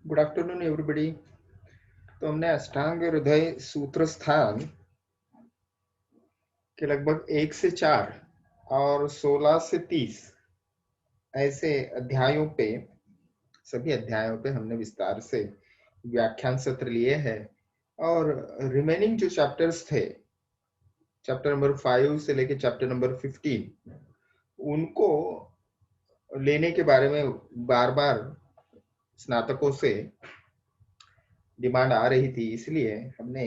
Good afternoon everybody. तो हमने अष्टांग हृदय सूत्र स्थान के लगभग 1 से 4 और 16 से 30 ऐसे अध्यायों पे, सभी अध्यायों पे हमने विस्तार से व्याख्यान सत्र लिए हैं। और रिमेनिंग जो चैप्टर्स थे, चैप्टर नंबर 5 से लेके चैप्टर नंबर 15, उनको लेने के बारे में बार बार स्नातकों से डिमांड आ रही थी, इसलिए हमने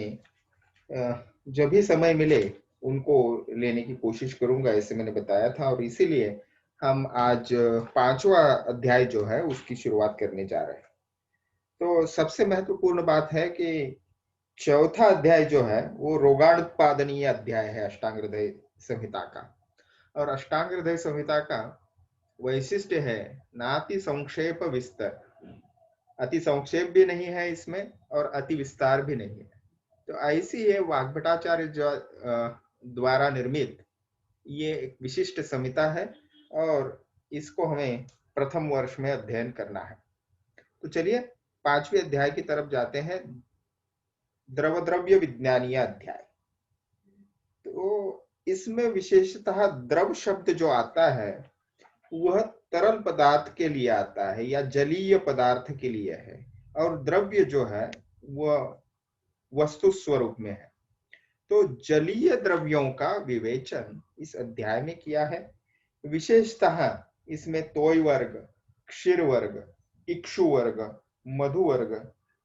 जब भी समय मिले उनको लेने की कोशिश करूंगा, ऐसे मैंने बताया था। और इसीलिए हम आज 5वां अध्याय जो है उसकी शुरुआत करने जा रहे हैं। तो सबसे महत्वपूर्ण बात है कि चौथा अध्याय जो है वो रोगाणुत्पादनीय अध्याय है अष्टांग हृदय संहिता का। और अष्टांग हृदय संहिता का वैशिष्ट्य है नाति संक्षेप विस्तार। अति संक्षेप भी नहीं है इसमें और अति विस्तार भी नहीं है। तो ऐसी है वाग्भटाचार्य द्वारा निर्मित ये एक विशिष्ट संहिता है और इसको हमें प्रथम वर्ष में अध्ययन करना है। तो चलिए 5वें अध्याय की तरफ जाते हैं, द्रव द्रव्य विज्ञानीय अध्याय। तो इसमें विशेषतः द्रव शब्द जो आता है वह तरल पदार्थ के लिए आता है या जलीय पदार्थ के लिए है, और द्रव्य जो है वह वस्तु स्वरूप में है। तो जलीय द्रव्यों का विवेचन इस अध्याय में किया है। विशेषतः इसमें तोय वर्ग, क्षीर वर्ग, इक्षु वर्ग, मधु वर्ग,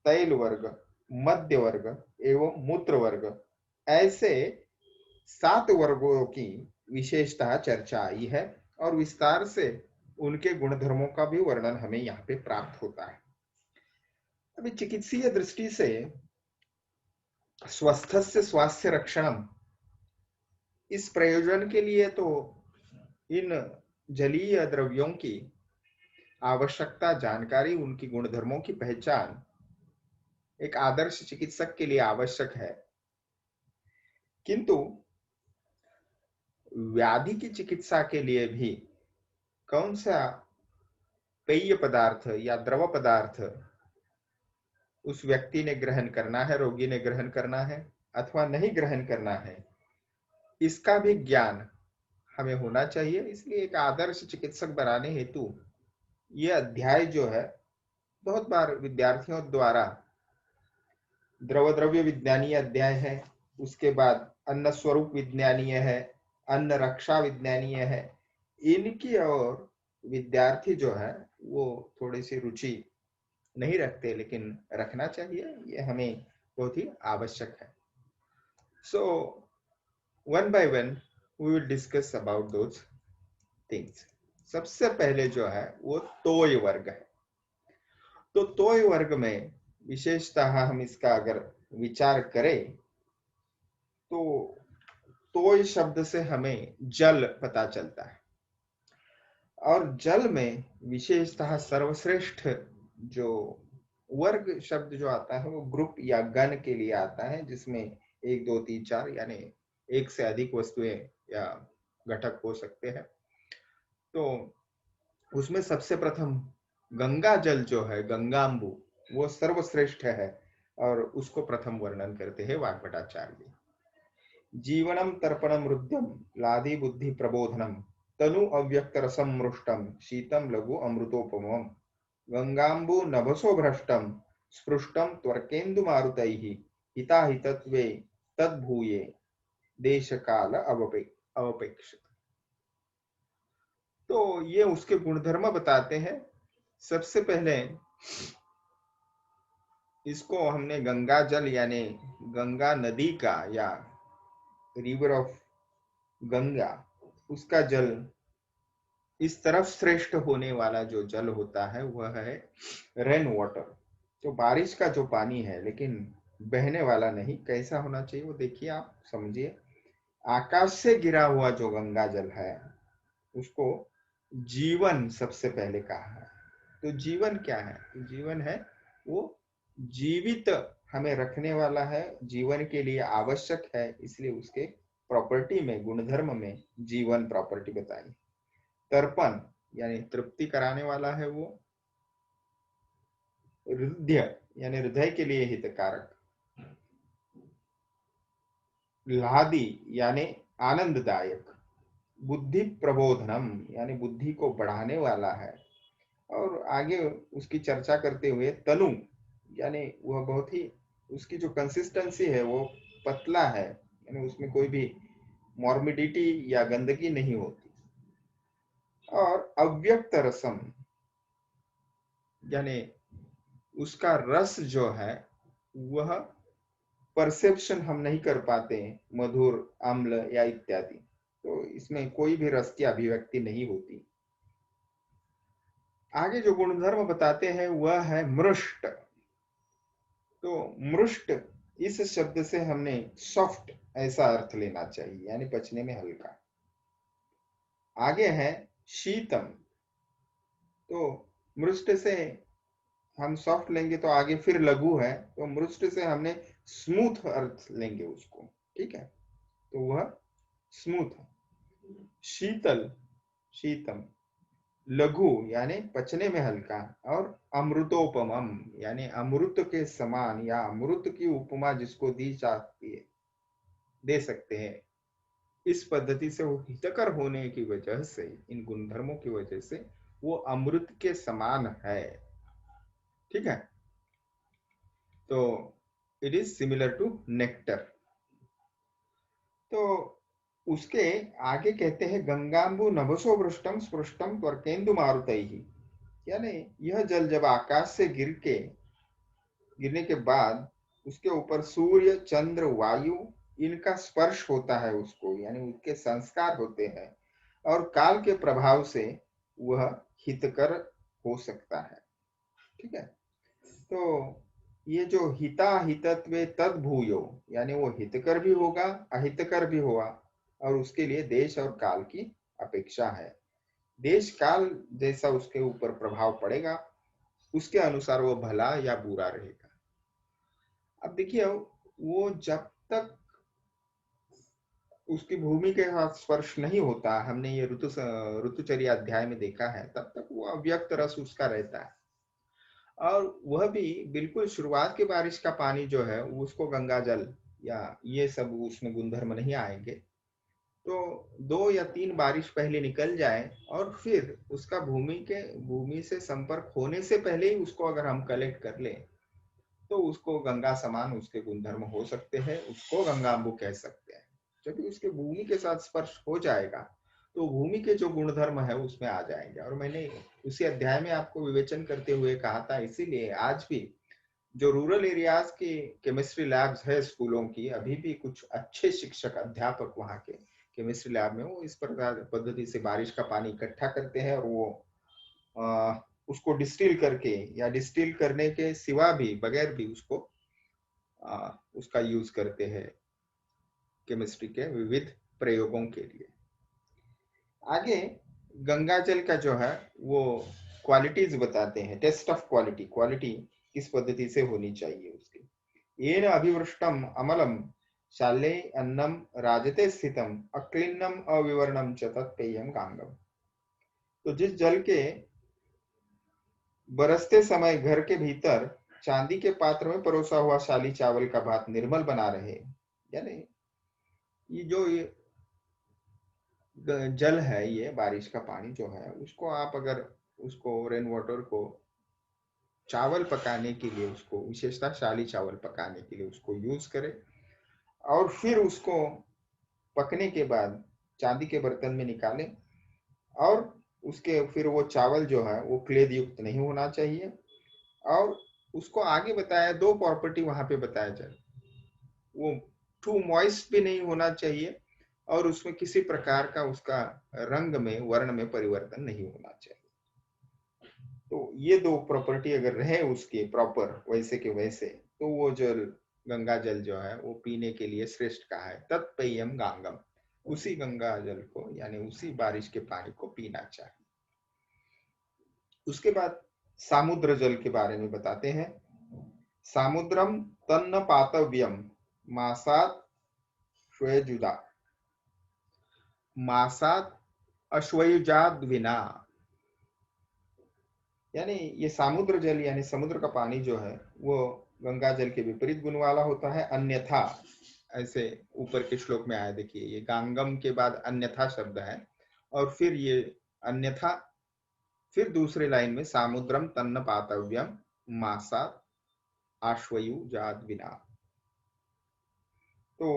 तैल वर्ग, मध्य वर्ग एवं मूत्र वर्ग, ऐसे 7 वर्गों की विशेषतः चर्चा आई है और विस्तार से उनके गुणधर्मों का भी वर्णन हमें यहाँ पे प्राप्त होता है। अभी चिकित्सीय दृष्टि से स्वस्थस्य स्वास्थ्य रक्षणम, इस प्रयोजन के लिए तो इन जलीय द्रव्यों की आवश्यकता, जानकारी, उनकी गुणधर्मों की पहचान एक आदर्श चिकित्सक के लिए आवश्यक है। किंतु व्याधि की चिकित्सा के लिए भी कौन सा पेय पदार्थ या द्रव पदार्थ उस व्यक्ति ने ग्रहण करना है, रोगी ने ग्रहण करना है अथवा नहीं ग्रहण करना है, इसका भी ज्ञान हमें होना चाहिए। इसलिए एक आदर्श चिकित्सक बनाने हेतु यह अध्याय जो है बहुत बार विद्यार्थियों द्वारा द्रव द्रव्य विज्ञानीय अध्याय है, उसके बाद अन्न स्वरूप विज्ञानीय है, अन्न रक्षा विज्ञानीय है, इनकी और विद्यार्थी जो है वो थोड़ी सी रुचि नहीं रखते, लेकिन रखना चाहिए, ये हमें बहुत ही आवश्यक है। So one by one we will discuss about those things. सबसे पहले जो है वो तोय वर्ग है। तो तोय वर्ग में विशेषतः हम इसका अगर विचार करें तो तोय शब्द से हमें जल पता चलता है, और जल में विशेषतः सर्वश्रेष्ठ जो वर्ग शब्द जो आता है वो ग्रुप या गण के लिए आता है, जिसमें 1 2 3 4 यानी एक से अधिक वस्तुएं या घटक हो सकते हैं। तो उसमें सबसे प्रथम गंगा जल जो है, गंगाम्बु, वो सर्वश्रेष्ठ है और उसको प्रथम वर्णन करते हैं वाग्भटाचार्य। जीवनम तर्पणम रुद्रम लादी बुद्धि प्रबोधनम तनु अव्यक्त रसम मृष्टम शीतम लघु अमृतोपमम गंगाम्बु नभसो भ्रष्टम स्पृष्टम त्वर्केन्दु मारुतैः हिताहितत्वे तद्भूये देश काल अवपेक्षित। तो ये उसके गुणधर्म बताते हैं। सबसे पहले इसको हमने गंगा जल यानी गंगा नदी का या रिवर ऑफ गंगा, उसका जल इस तरफ श्रेष्ठ होने वाला जो जल होता है वह है रेन वाटर। तो बारिश का जो पानी है, लेकिन बहने वाला नहीं, कैसा होना चाहिए वो देखिए, आप समझिए। आकाश से गिरा हुआ जो गंगा जल है उसको जीवन सबसे पहले कहा है। तो जीवन क्या है? जीवन है वो जीवित हमें रखने वाला है, जीवन के लिए आवश्यक है, इसलिए उसके प्रॉपर्टी में, गुणधर्म में जीवन प्रॉपर्टी बताई। तर्पण यानी तृप्ति कराने वाला है वो। हृदय यानी हृदय के लिए हितकारक, लादी यानी आनंददायक, बुद्धि प्रबोधनम यानी बुद्धि को बढ़ाने वाला है। और आगे उसकी चर्चा करते हुए तनु यानी वह बहुत ही, उसकी जो कंसिस्टेंसी है वो पतला है, यानी उसमें कोई भी मॉर्बिडिटी या गंदगी नहीं होती। और अव्यक्त रसम यानी उसका रस जो है वह परसेप्शन हम नहीं कर पाते, मधुर, अम्ल या इत्यादि, तो इसमें कोई भी रस की अभिव्यक्ति नहीं होती। आगे जो गुणधर्म बताते हैं वह है मृष्ट। तो मृष्ट इस शब्द से हमने सॉफ्ट ऐसा अर्थ लेना चाहिए, यानी पचने में हल्का। आगे है शीतम, तो मृष्ट से हम सॉफ्ट लेंगे तो आगे फिर लघु है, तो मृष्ट से हमने स्मूथ अर्थ लेंगे उसको, ठीक है, तो वह स्मूथ है। शीतल, शीतम, लघु यानी पचने में हल्का, और अमृतोपमम यानी अमृत के समान या अमृत की उपमा जिसको दी जाती है, दे सकते हैं। इस पद्धति से वो हितकर होने की वजह से, इन गुणधर्मों की वजह से वो अमृत के समान है, ठीक है। तो it is similar to nectar. तो उसके आगे कहते हैं गंगांबु नभसो वृष्टम स्पृष्टम त्वर्केन्दु मारुतैहि, यानी यह जल जब आकाश से गिरने के बाद उसके ऊपर सूर्य, चंद्र, वायु इनका स्पर्श होता है उसको, यानी उसके संस्कार होते हैं, और काल के प्रभाव से वह हितकर हो सकता है, ठीक है। तो ये जो हिता हितत्वे तद भूयो, यानी वो हितकर भी होगा, अहितकर भी होगा, और उसके लिए देश और काल की अपेक्षा है। देश काल जैसा उसके ऊपर प्रभाव पड़ेगा, उसके अनुसार वो भला या बुरा रहेगा। अब देखिए, वो जब तक उसकी भूमि के साथ स्पर्श नहीं होता, हमने ये ऋतुचर्या अध्याय में देखा है, तब तक वो अव्यक्त रस उसका रहता है। और वह भी बिल्कुल शुरुआत की बारिश का पानी जो है उसको गंगा जल या ये सब उसमें गुणधर्म नहीं आएंगे। तो 2 या 3 बारिश पहले निकल जाए और फिर उसका भूमि से संपर्क होने से पहले ही उसको अगर हम कलेक्ट कर लें तो उसको गंगा समान उसके गुणधर्म हो सकते हैं, उसको गंगाम्बु कह सकते हैं। जब उसके भूमि के साथ स्पर्श हो जाएगा तो भूमि के जो गुणधर्म है उसमें आ जाएंगे। और मैंने उसी अध्याय में आपको विवेचन करते हुए कहा था, इसीलिए आज भी जो रूरल एरियाज की केमिस्ट्री लैब्स है स्कूलों की, अभी भी कुछ अच्छे शिक्षक अध्यापक वहाँ के केमिस्ट्री लैब में वो इस प्रकार पद्धति से बारिश का पानी इकट्ठा करते हैं और वो उसको डिस्टिल करके या डिस्टिल करने के सिवा भी बगैर भी उसको उसका यूज करते हैं केमिस्ट्री के विविध प्रयोगों के लिए। आगे गंगा जल का जो है वो क्वालिटीज बताते हैं, टेस्ट ऑफ क्वालिटी, क्वालिटी किस पद्धति से होनी चाहिए उसकी। येन अभिवृष्टम अमलम शाले अन्नम राजते स्थितम अक्लिन्नम अविवर्णम च तत्पेयम गांगम। तो जिस जल के बरसते समय घर के भीतर चांदी के पात्र में परोसा हुआ शाली चावल का भात निर्मल बना रहे, यानी ये जो जल है, ये बारिश का पानी जो है उसको आप अगर उसको रेन वाटर को चावल पकाने के लिए, उसको विशेषतः शाली चावल पकाने के लिए उसको यूज करें, और फिर उसको पकने के बाद चांदी के बर्तन में निकालें, और उसके फिर वो चावल जो है वो क्लेद युक्त नहीं होना चाहिए। और उसको आगे बताया 2 प्रॉपर्टी वहां पे बताया जाए, वो टू मॉइस्ट भी नहीं होना चाहिए और उसमें किसी प्रकार का उसका रंग में, वर्ण में परिवर्तन नहीं होना चाहिए। तो ये 2 प्रॉपर्टी अगर रहे उसके प्रॉपर वैसे के वैसे, तो वो जल, गंगा जल जो है वो पीने के लिए श्रेष्ठ कहा है। तत्पेयम गांगम, उसी गंगा जल को यानी उसी बारिश के पानी को पीना चाहिए। उसके बाद सामुद्र जल के बारे में बताते हैं। सामुद्रम तन्न पातव्यम मासात श्वयुजा, मासात अश्वयुजाद विना, यानी ये समुद्र जल यानी समुद्र का पानी जो है वो गंगा जल के विपरीत गुण वाला होता है। अन्यथा, ऐसे ऊपर के श्लोक में आया, देखिए ये गांगम के बाद अन्यथा शब्द है, और फिर ये अन्यथा, फिर दूसरे लाइन में सामुद्रम तन्न पातव्यम मासा आश्वयुजाद विना। तो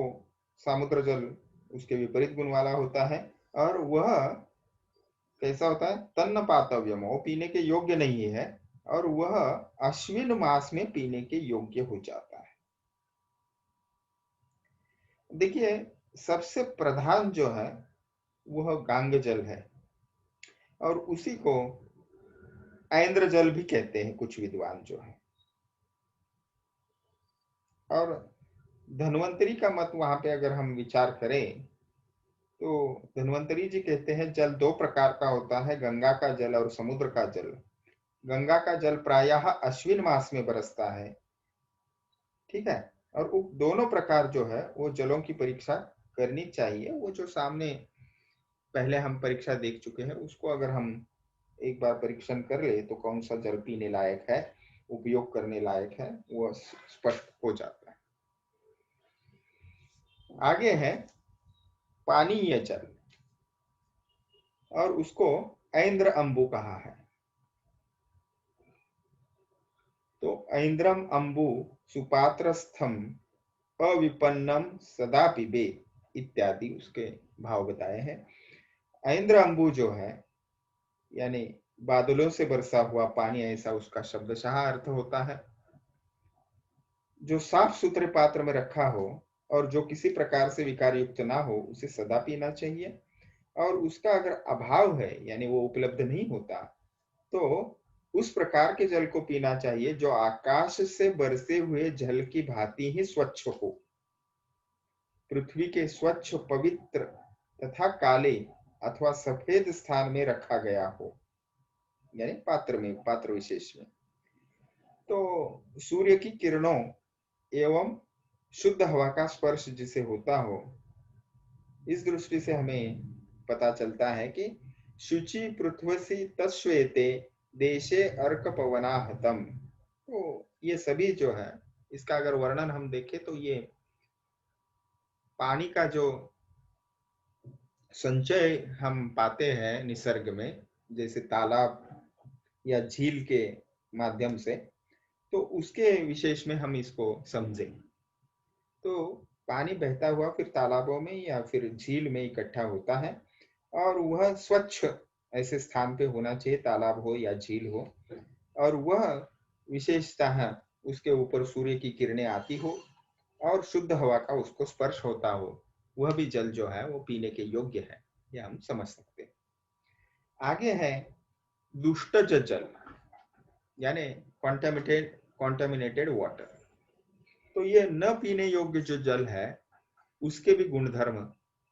समुद्र जल उसके विपरीत गुण वाला होता है, और वह कैसा होता है, तन्न पातव्यम, वो पीने के योग्य नहीं है, और वह अश्विन मास में पीने के योग्य हो जाता है। देखिए, सबसे प्रधान जो है वह गांग जल है, और उसी को ऐन्द्र जल भी कहते हैं कुछ विद्वान जो है। और धन्वंतरी का मत वहां पे अगर हम विचार करें तो धन्वंतरी जी कहते हैं जल दो प्रकार का होता है, गंगा का जल और समुद्र का जल। गंगा का जल प्रायः अश्विन मास में बरसता है, ठीक है। और वो दोनों प्रकार जो है वो जलों की परीक्षा करनी चाहिए। वो जो सामने पहले हम परीक्षा देख चुके हैं, उसको अगर हम एक बार परीक्षण कर ले तो कौन सा जल पीने लायक है, उपयोग करने लायक है, वो स्पष्ट हो जाता है। आगे है पानीय जल, और उसको ऐन्द्र अम्बु कहा है। तो ऐन्द्रम अम्बु सुपात्रस्थम अविपन्नम सदा पिबे इत्यादि उसके भाव बताए हैं। ऐन्द्र अम्बु जो है यानी बादलों से बरसा हुआ पानी, ऐसा उसका शब्दशः अर्थ होता है। जो साफ सुथरे पात्र में रखा हो और जो किसी प्रकार से विकार युक्त ना हो, उसे सदा पीना चाहिए। और उसका अगर अभाव है यानी वो उपलब्ध नहीं होता, तो उस प्रकार के जल को पीना चाहिए जो आकाश से बरसे हुए जल की भांति ही स्वच्छ हो, पृथ्वी के स्वच्छ, पवित्र तथा काले अथवा सफेद स्थान में रखा गया हो, यानी पात्र में, पात्र विशेष में। तो सूर्य की किरणों एवं शुद्ध हवा का स्पर्श जिसे होता हो, इस दृष्टि से हमें पता चलता है कि शुचि पृथ्वी तस्वेते देशे अर्क पवना हतम। तो ये सभी जो है, इसका अगर वर्णन हम देखें तो ये पानी का जो संचय हम पाते हैं निसर्ग में, जैसे तालाब या झील के माध्यम से, तो उसके विशेष में हम इसको समझें। तो पानी बहता हुआ फिर तालाबों में या फिर झील में इकट्ठा होता है, और वह स्वच्छ ऐसे स्थान पे होना चाहिए, तालाब हो या झील हो, और वह विशेषतः उसके ऊपर सूर्य की किरणें आती हो और शुद्ध हवा का उसको स्पर्श होता हो, वह भी जल जो है वो पीने के योग्य है, ये हम समझ सकते हैं। आगे है दुष्ट जल, यानी कॉन्टामिनेटेड वाटर। तो ये न पीने योग्य जो जल है उसके भी गुणधर्म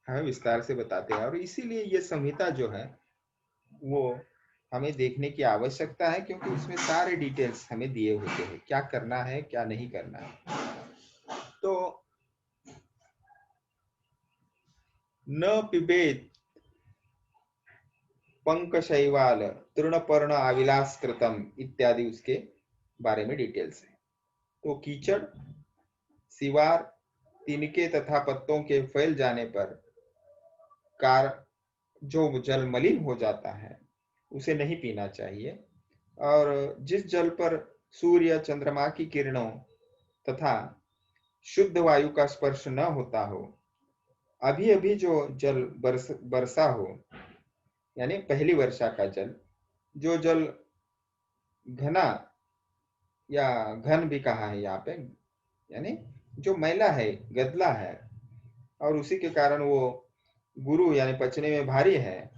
हमें विस्तार से बताते हैं, और इसीलिए ये संहिता जो है वो हमें देखने की आवश्यकता है, क्योंकि उसमें सारे डिटेल्स हमें दिए होते हैं, क्या करना है क्या नहीं करना है। तो न पिबेत पंक शैवाल तृणपर्ण अविलास कृतम इत्यादि उसके बारे में डिटेल्स है। तो कीचड़, सिवार, तिनके तथा पत्तों के फैल जाने पर कार जो जल मलिन हो जाता है उसे नहीं पीना चाहिए। और जिस जल पर सूर्य चंद्रमा की किरणों तथा शुद्ध वायु का स्पर्श न होता हो, अभी अभी जो जल बरसा हो, यानी पहली वर्षा का जल, जो जल घना या घन भी कहा है यहाँ पे, यानी जो मैला है, गदला है, और उसी के कारण वो गुरु यानी पचने में भारी है,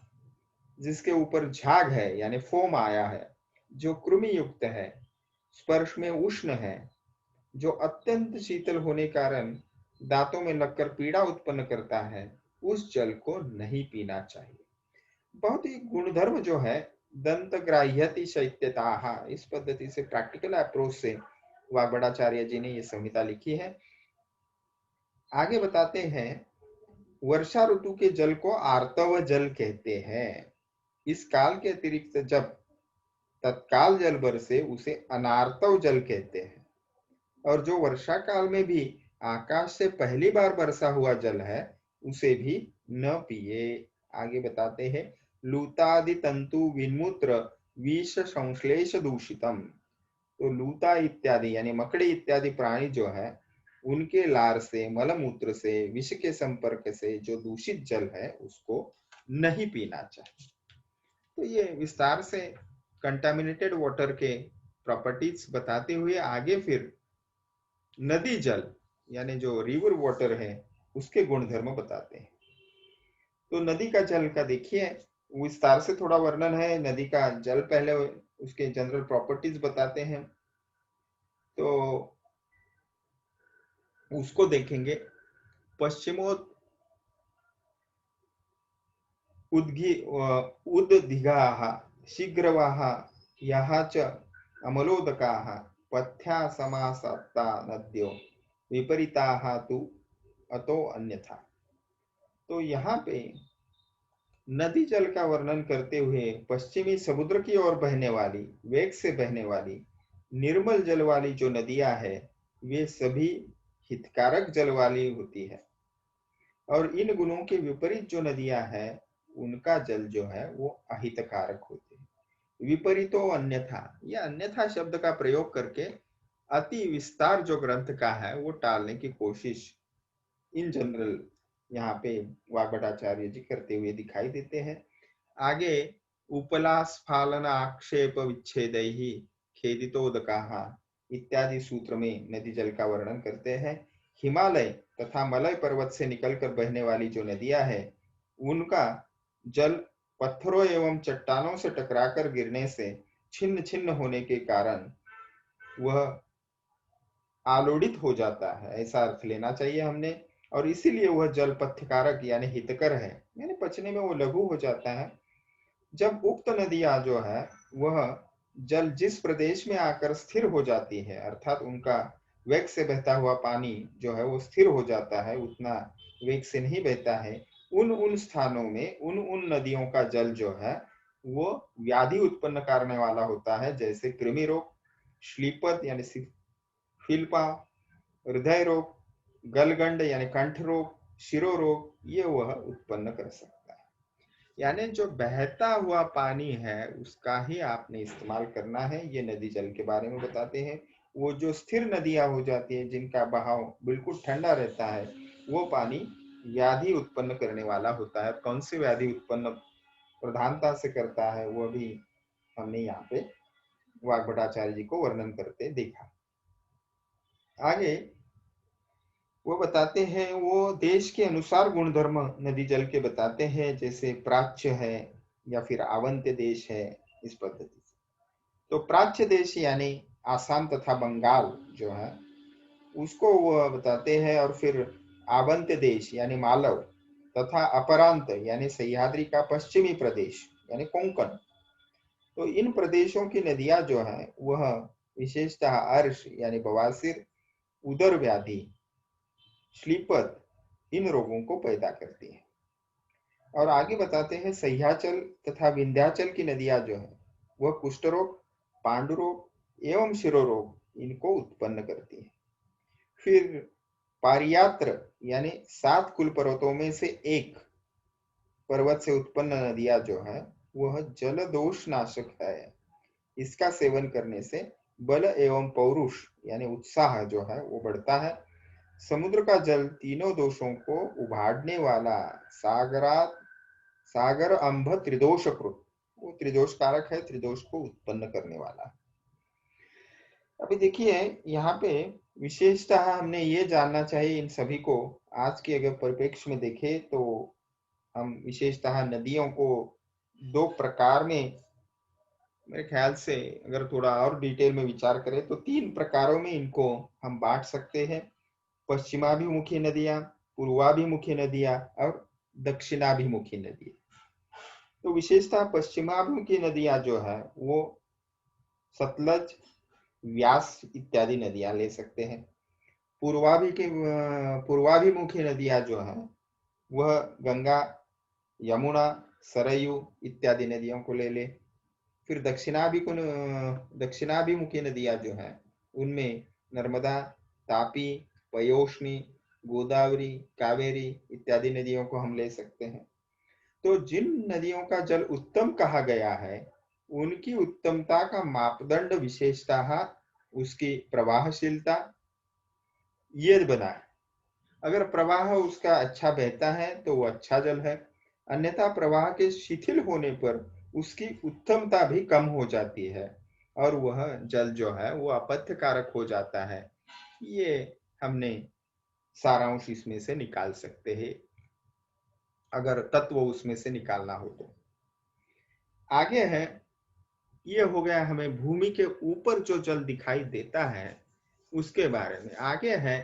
जिसके ऊपर झाग है यानी फोम आया है, जो कृमि युक्त है, स्पर्श में उष्ण है, जो अत्यंत शीतल होने कारण दांतों में लगकर पीड़ा उत्पन्न करता है, उस जल को नहीं पीना चाहिए। बहुत ही गुणधर्म जो है दंत ग्राह्यति शैत्यताहा, इस पद्धति से प्रैक्टिकल अप्रोच से वाग्भटाचार्य जी ने ये संहिता लिखी है। आगे बताते हैं वर्षा ऋतु के जल को आर्तव जल कहते हैं। इस काल के अतिरिक्त जब तत्काल जल बरसे उसे अनार्तव जल कहते हैं। और जो वर्षा काल में भी आकाश से पहली बार बरसा हुआ जल है उसे भी न पिए। आगे बताते हैं, लूतादि तंतु विन्मूत्र विष संश्लेष दूषितम। तो लूता इत्यादि यानी मकड़ी इत्यादि प्राणी जो है उनके लार से, मलमूत्र से, विष के संपर्क से जो दूषित जल है उसको नहीं पीना चाहिए। तो ये विस्तार से कंटामिनेटेड वाटर के प्रॉपर्टीज बताते हुए आगे फिर नदी जल यानी जो रिवर वाटर है उसके गुणधर्म बताते हैं। तो नदी का जल का देखिए विस्तार से थोड़ा वर्णन है। नदी का जल पहले उसके जनरल प्रॉपर्टीज बताते हैं, तो उसको देखेंगे। पश्चिमोत उद्दिघाः शीघ्रवाः याः च अमलोदकाः पथ्या समासत्ता नद्यो विपरीताः तु अतो अन्यथा। तो यहाँ पे नदी जल का वर्णन करते हुए पश्चिमी समुद्र की ओर बहने वाली, वेग से बहने वाली निर्मल जल वाली जो नदियां है वे सभी हितकारक जल वाली होती है। और इन गुणों के विपरीत जो नदियां हैं उनका जल जो है वो अहितकारक होते हैं। विपरीतो अन्यथा, यह अन्यथा शब्द का प्रयोग करके अति विस्तार जो ग्रंथ का है वो टालने की कोशिश इन जनरल यहाँ पे वाग्भटाचार्य जी करते हुए दिखाई देते हैं। आगे उपला स्फालन आक्षेप विच्छेद ही खेदितोदका इत्यादि सूत्र में नदी जल का वर्णन करते हैं। हिमालय तथा मलय पर्वत से निकलकर बहने वाली जो नदियां हैं उनका जल पत्थरों एवं चट्टानों से टकराकर गिरने से छिन्न छिन्न होने के कारण वह आलोड़ित हो जाता है, ऐसा अर्थ लेना चाहिए हमने। और इसीलिए वह जल पथ्यकारक यानी हितकर है, यानी पचने में वो लघु हो जाता है। जब उक्त नदियां जो है वह जल जिस प्रदेश में आकर स्थिर हो जाती है, अर्थात उनका वेग से बहता हुआ पानी जो है वो स्थिर हो जाता है, उतना वेग से नहीं बहता है, उन उन स्थानों में उन उन नदियों का जल जो है वो व्याधि उत्पन्न करने वाला होता है, जैसे कृमि रोग, श्लीपद यानी फिलपा, हृदय रोग, गलगंड यानी कंठ रोग, शिरो रोग, ये वह उत्पन्न कर सकता है। यानी जो बहता हुआ पानी है उसका ही आपने इस्तेमाल करना है, ये नदी जल के बारे में बताते हैं। वो जो स्थिर नदियां हो जाती है जिनका बहाव बिल्कुल ठंडा रहता है वो पानी व्याधि उत्पन्न करने वाला होता है। कौन सी व्याधि उत्पन्न प्रधानता से करता है वो भी हमने यहाँ पे वाग्भटाचार्य जी को वर्णन करते देखा। आगे वो बताते हैं, वो देश के अनुसार गुणधर्म नदी जल के बताते हैं, जैसे प्राच्य है या फिर आवंत्य देश है, इस पद्धति से। तो प्राच्य देश यानी आसाम तथा बंगाल जो है उसको वो बताते हैं। और फिर आवंत्य देश यानी मालव तथा अपरांत यानी सह्याद्री का पश्चिमी प्रदेश यानी कोंकण। तो इन प्रदेशों की नदियां जो है वह विशेषतः अर्श यानी बवासीर, उदर व्याधि, श्लीपद, इन रोगों को पैदा करती है। और आगे बताते हैं सह्याचल तथा विंध्याचल की नदियां जो है वह कुष्ठ रोग, पांडु रोग एवं शिरो रोग इनको उत्पन्न करती है। फिर पारियात्र यानी 7 कुल पर्वतों में से एक पर्वत से उत्पन्न नदियां जो है वह जल दोष नाशक है। इसका सेवन करने से बल एवं पौरुष यानी उत्साह जो है वो बढ़ता है। समुद्र का जल तीनों दोषों को उभाड़ने वाला सागर अंभ त्रिदोषकृत, वो त्रिदोष कारक है, त्रिदोष को उत्पन्न करने वाला। अभी देखिए यहाँ पे विशेषतः हमने ये जानना चाहिए इन सभी को, आज के अगर परिप्रेक्ष्य में देखें तो हम विशेषतः नदियों को 2 प्रकार में, मेरे ख्याल से अगर थोड़ा और डिटेल में विचार करें तो 3 प्रकारों में इनको हम बांट सकते हैं। पश्चिमाभिमुखी नदियां, पूर्वाभिमुखी नदियां और दक्षिणाभिमुखी नदियां। तो विशेषतः पश्चिमाभिमुखी नदियां जो है वो सतलज, व्यास इत्यादि नदियां ले सकते हैं। पूर्वाभिमुखी नदियां जो है वह गंगा, यमुना, सरयू इत्यादि नदियों को ले ले। फिर दक्षिणाभिमुखी नदियां जो हैं उनमें नर्मदा, तापी, पयोष्णी, गोदावरी, कावेरी इत्यादि नदियों को हम ले सकते हैं। तो जिन नदियों का जल उत्तम कहा गया है उनकी उत्तमता का मापदंड विशेषतः उसकी प्रवाहशीलता ये बना है। अगर प्रवाह उसका अच्छा बहता है तो वो अच्छा जल है, अन्यथा प्रवाह के शिथिल होने पर उसकी उत्तमता भी कम हो जाती है और वह जल जो है वो अपथ्य कारक हो जाता है। ये हमने सारांश इसमें से निकाल सकते हैं, अगर तत्व उसमें से निकालना हो तो। आगे है, ये हो गया हमें भूमि के ऊपर जो जल दिखाई देता है उसके बारे में। आगे है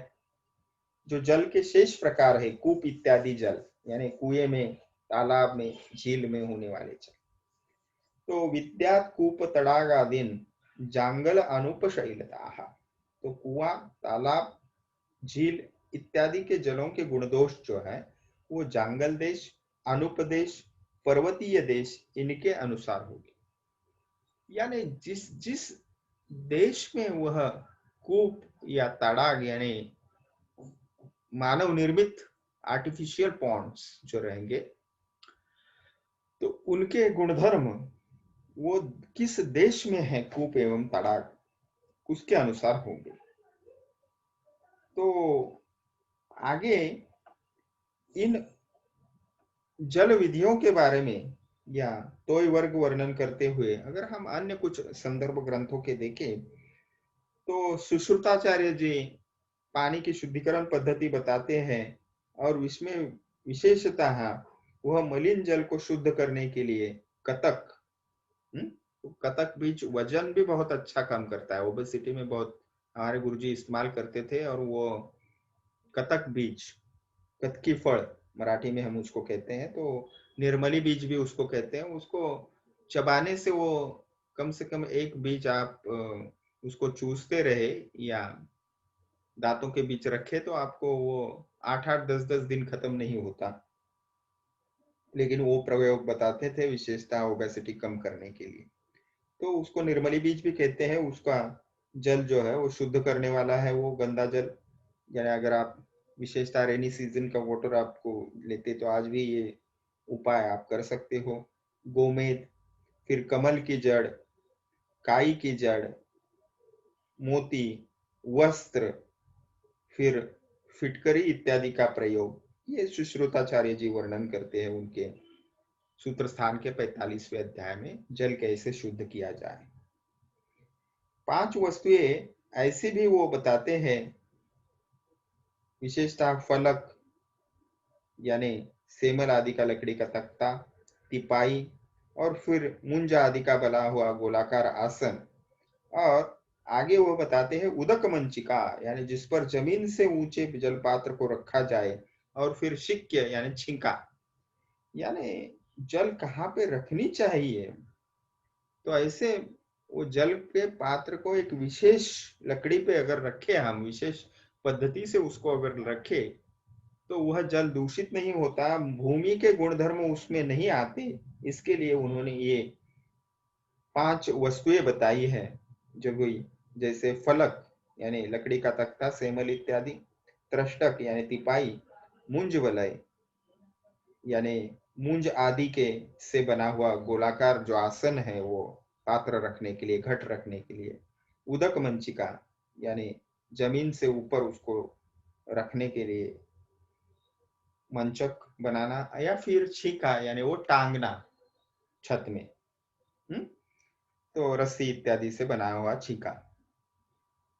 जो जल के शेष प्रकार है, कूप इत्यादि जल, यानी कुएं में, तालाब में, झील में होने वाले जल। तो विद्यात कूप तड़ाग आदिन जांगल अनुपशैलता। तो कुआं, तालाब, झील इत्यादि के जलों के गुणदोष जो है वो जांगल देश, अनुपदेश, पर्वतीय देश इनके अनुसार होगी। यानी जिस जिस देश में वह कूप या तड़ाग यानी मानव निर्मित आर्टिफिशियल पॉन्ड्स जो रहेंगे तो उनके गुणधर्म वो किस देश में है कूप एवं तड़ाग उसके अनुसार होंगे। तो आगे इन जल विधियों के बारे में या तोय वर्ग वर्णन करते हुए अगर हम अन्य कुछ संदर्भ ग्रंथों के देखें तो सुश्रुताचार्य जी पानी की शुद्धिकरण पद्धति बताते हैं और इसमें विशेषतः वह मलिन जल को शुद्ध करने के लिए कतक, तो कतक बीज वजन भी बहुत अच्छा काम करता है। ओबेसिटी में बहुत हमारे गुरुजी इस्तेमाल करते थे। और वो कतक बीज, कतकी फल मराठी में हम उसको कहते हैं, तो निर्मली बीज भी उसको कहते हैं। उसको चबाने से वो कम से कम एक बीज आप उसको चूसते रहे या दांतों के बीच रखे तो आपको वो 8-8 10-10 दिन खत्म नहीं होता। लेकिन वो प्रयोग बताते थे विशेषता ओबेसिटी कम करने के लिए। तो उसको निर्मली बीज भी कहते हैं। उसका जल जो है वो शुद्ध करने वाला है, वो गंदा जल। यानी अगर आप विशेषता रेनी सीजन का वाटर आपको लेते तो आज भी ये उपाय आप कर सकते हो। गोमेद, फिर कमल की जड़, काई की जड़, मोती, वस्त्र, फिर फिटकरी इत्यादि का प्रयोग ये सुश्रुताचार्य जी वर्णन करते हैं उनके सूत्र स्थान के 45वें अध्याय में जल कैसे शुद्ध किया जाए। 5 वस्तुएं ऐसी भी वो बताते हैं, विशेषतः फलक यानी सेमल आदि का लकड़ी का तख्ता, तिपाई और फिर मुंज आदि का बना हुआ गोलाकार आसन। और आगे वो बताते हैं उदक मंचिका यानी जिस पर जमीन से ऊंचे जल पात्र को रखा जाए। और फिर शिक्य यानी छिंका, यानी जल कहाँ पे रखनी चाहिए। तो ऐसे वो जल के पात्र को एक विशेष लकड़ी पे अगर रखे, हम विशेष पद्धति से उसको अगर रखे तो वह जल दूषित नहीं होता, भूमि के गुणधर्म उसमें नहीं आते। इसके लिए उन्होंने ये 5 वस्तुएं बताई है जो हुई, जैसे फलक यानी लकड़ी का तख्ता, सेमल इत्यादि, त्रष्टक यानी तिपाई, मुंज वलय यानी मुंज आदि के से बना हुआ गोलाकार जो आसन है वो पात्र रखने के लिए, घट रखने के लिए, उदक मंचिका यानी जमीन से ऊपर उसको रखने के लिए मंचक बनाना, या फिर छीका यानी वो टांगना छत में, तो रस्सी इत्यादि से बना हुआ छीका।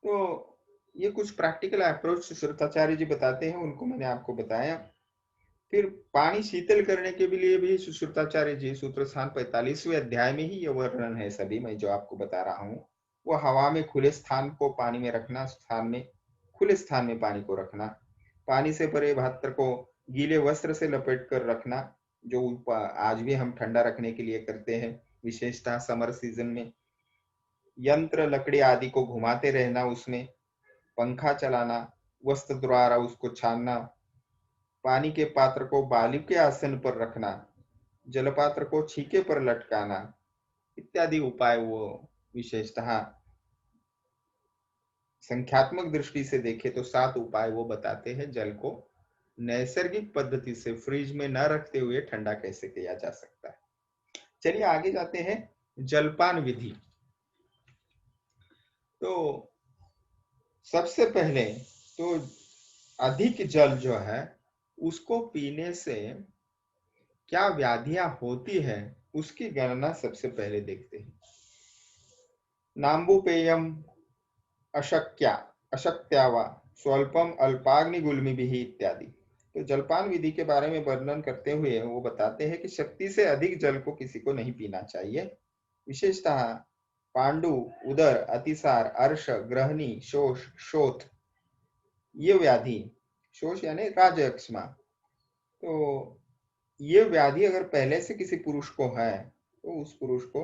तो ये कुछ प्रैक्टिकल अप्रोच सुश्रुताचार्य जी बताते हैं, उनको मैंने आपको बताया। फिर पानी शीतल करने के लिए भी सुश्रुताचार्य जी सूत्र स्थान 45वें अध्याय में ही ये वर्णन है सभी मैं जो आपको बता रहा हूँ। वो हवा में खुले स्थान को पानी में रखना, स्थान में खुले स्थान में पानी को रखना, पानी से भरे पात्र को गीले वस्त्र से लपेट कर रखना, जो आज भी हम ठंडा रखने के लिए करते हैं विशेषतः समर सीजन में। यंत्र लकड़ी आदि को घुमाते रहना, उसमें पंखा चलाना, वस्त्र द्वारा उसको छानना, पानी के पात्र को बालू के आसन पर रखना, जलपात्र को छीके पर लटकाना, इत्यादि उपाय वो विशेषतः संख्यात्मक दृष्टि से देखे तो 7 उपाय वो बताते हैं जल को नैसर्गिक पद्धति से फ्रिज में न रखते हुए ठंडा कैसे किया जा सकता है। चलिए आगे जाते हैं। जलपान विधि। तो सबसे पहले तो अधिक जल जो है उसको पीने से क्या व्याधियां होती है उसकी गणना सबसे पहले देखते हैं। नाम्बुपेयम अशक्या अशक्त्या वा स्वल्पम अल्पाग्निगुल्मिभिः इत्यादि। तो जलपान विधि के बारे में वर्णन करते हुए वो बताते हैं कि शक्ति से अधिक जल को किसी को नहीं पीना चाहिए। विशेषतः पांडु, उदर, अतिसार, अर्श, ग्रहणी, शोष, शोथ, ये व्याधि, शोष यानी राजयक्ष्मा, तो ये व्याधि अगर पहले से किसी पुरुष को है तो उस पुरुष को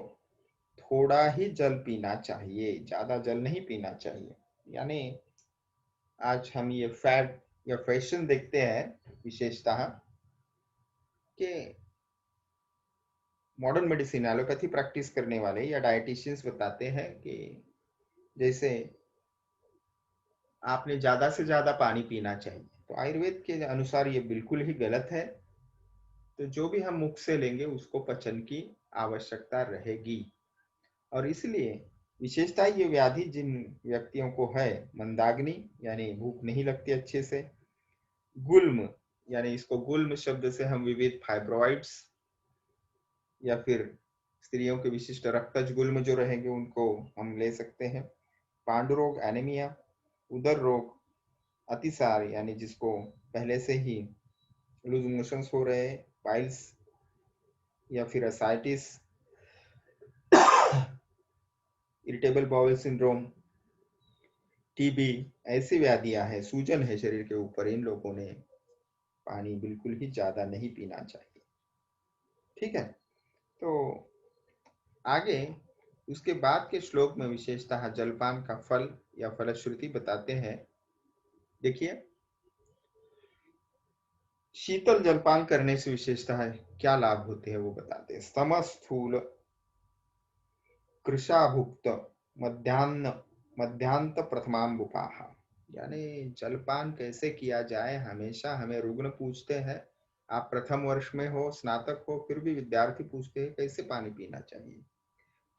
थोड़ा ही जल पीना चाहिए, ज्यादा जल नहीं पीना चाहिए। यानी आज हम ये फैट या फैशन देखते हैं विशेषतः कि मॉडर्न मेडिसिन एलोपैथी प्रैक्टिस करने वाले या डाइटिशियंस बताते हैं कि जैसे आपने ज्यादा से ज्यादा पानी पीना चाहिए, तो आयुर्वेद के अनुसार ये बिल्कुल ही गलत है। तो जो भी हम मुख से लेंगे उसको पचन की आवश्यकता रहेगी, और इसलिए विशेषता ये व्याधि जिन व्यक्तियों को है, मंदाग्नि यानी भूख नहीं लगती अच्छे से, गुल्म यानी इसको गुल्म शब्द से हम विविध फाइब्रॉइड्स या फिर स्त्रियों के विशिष्ट रक्तज गुल्म जो रहेंगे उनको हम ले सकते हैं। पांडु रोग एनीमिया, उदर रोग, अतिसार यानी जिसको पहले से ही लूज मोशंस हो रहे, पाइल्स या फिर ascites, irritable bowel syndrome, TB, ऐसी व्याधियां हैं, सूजन है शरीर के ऊपर, इन लोगों ने पानी बिल्कुल ही ज्यादा नहीं पीना चाहिए। ठीक है। तो आगे उसके बाद के श्लोक में विशेषतः जलपान का फल या फलश्रुति बताते हैं। देखिए, शीतल जलपान करने से विशेषतः क्या लाभ होते हैं वो बताते हैं। समस्थूल कृशाभुक्त मध्यान्ह मध्यांत प्रथमाम्बुपाः। यानी जलपान कैसे किया जाए, हमेशा हमें रुग्ण पूछते हैं, आप प्रथम वर्ष में हो, स्नातक हो, फिर भी विद्यार्थी पूछते हैं कैसे पानी पीना चाहिए।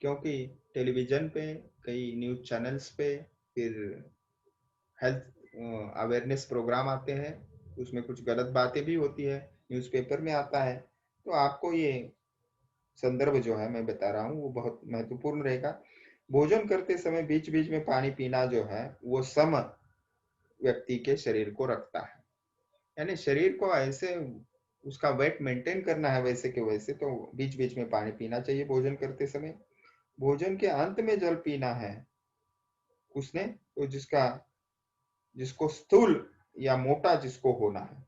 क्योंकि टेलीविजन पे, कई न्यूज चैनल्स पे, फिर हेल्थ अवेयरनेस प्रोग्राम आते हैं, उसमें कुछ गलत बातें भी होती है, न्यूज़पेपर में आता है। तो आपको ये संदर्भ जो है मैं बता रहा हूँ वो बहुत महत्वपूर्ण रहेगा। भोजन करते समय बीच बीच में पानी पीना जो है वो सम व्यक्ति के शरीर को रखता है। यानी शरीर को ऐसे उसका वेट मेंटेन करना है वैसे के वैसे, तो बीच बीच में पानी पीना चाहिए भोजन करते समय। भोजन के अंत में जल पीना है उसने, तो जिसको स्थूल या मोटा जिसको होना है,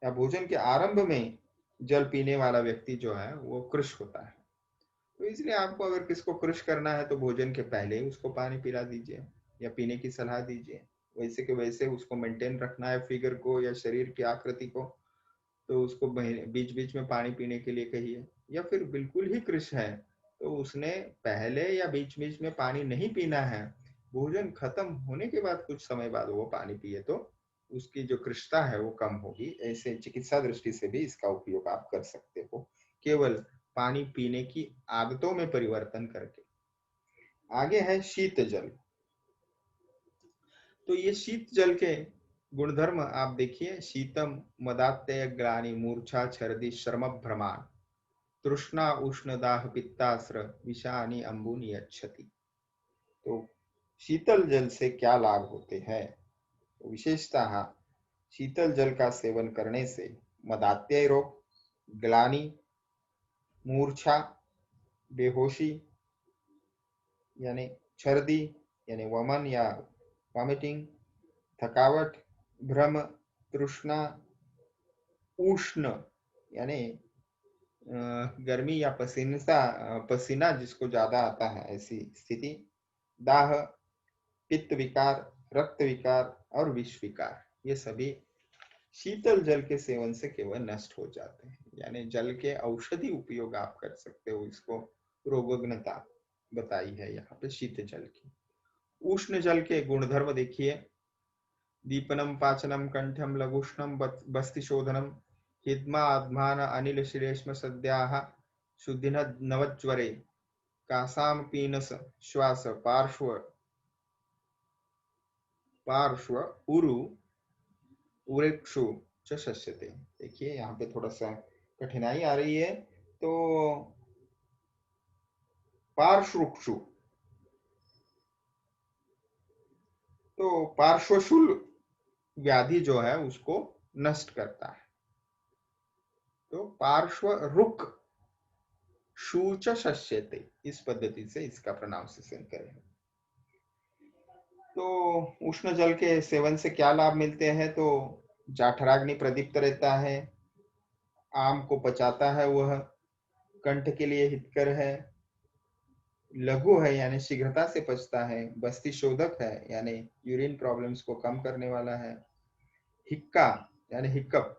या भोजन के आरंभ में जल पीने वाला व्यक्ति जो है वो कृश होता है। तो इसलिए आपको अगर किसको कृश करना है तो भोजन के पहले ही उसको पानी पिला दीजिए या पीने की सलाह दीजिए। वैसे के वैसे उसको मेंटेन रखना है फिगर को या शरीर की आकृति को, तो उसको बीच बीच में पानी पीने के लिए कहिए। या फिर बिल्कुल ही कृश है तो उसने पहले या बीच बीच में पानी नहीं पीना है, भोजन खत्म होने के बाद कुछ समय बाद वो पानी पिए तो उसकी जो कृशता है वो कम होगी। ऐसे चिकित्सा दृष्टि से भी इसका उपयोग आप कर सकते हो, केवल पानी पीने की आदतों में परिवर्तन करके। आगे है शीत जल। तो ये शीत जल के गुणधर्म आप देखिए। शीतम मदात्यय ग्लानि मूर्छा छर्दी श्रम भ्रमाण तृष्णा उष्ण दाह पित्तास्र विषानी अंबुनि यच्छति। तो शीतल जल से क्या लाभ होते हैं? तो विशेषतः शीतल जल का सेवन करने से मदात्यय रोग, ग्लानि, मूर्छा, बेहोशी यानी छर्दी यानी वमन या वॉमिटिंग, थकावट, भ्रम, तृष्णा, उष्ण यानी गर्मी या पसीना जिसको ज्यादा आता है ऐसी स्थिति, दाह, पित्त विकार, रक्त विकार और विष विकार, ये सभी शीतल जल के सेवन से केवल नष्ट हो जाते हैं। यानी जल के औषधि उपयोग आप कर सकते हो इसको रोगग्नता बताई है यहाँ पे शीत जल की। उष्ण जल के गुणधर्म देखिए, दीपनम पाचनम कंठम लघुष्णम बस्तिशोधनम हिद्मा आत्मान अनिल श्लेष्म सद्याः शुद्धिन नवज्वरे कासाम पीनस श्वास पार्श्व पार्श्व उरु उरेक्षु च शस्यते। देखिए यहाँ पे थोड़ा सा कठिनाई आ रही है। तो पार्श्वक्षु, तो पार्श्वशूल व्याधि जो है उसको नष्ट करता है। तो पार्श्व रुक शूच शस्यते, इस पद्धति से इसका प्रोनाउंसिएशन करें। तो उष्ण जल के सेवन से क्या लाभ मिलते हैं? तो जाठराग्नि प्रदीप्त रहता है, आम को पचाता है, वह कंठ के लिए हितकर है, लघु है यानी शीघ्रता से पचता है, बस्ती शोधक है यानी यूरिन प्रॉब्लम्स को कम करने वाला है, हिक्का यानी हिक्कप,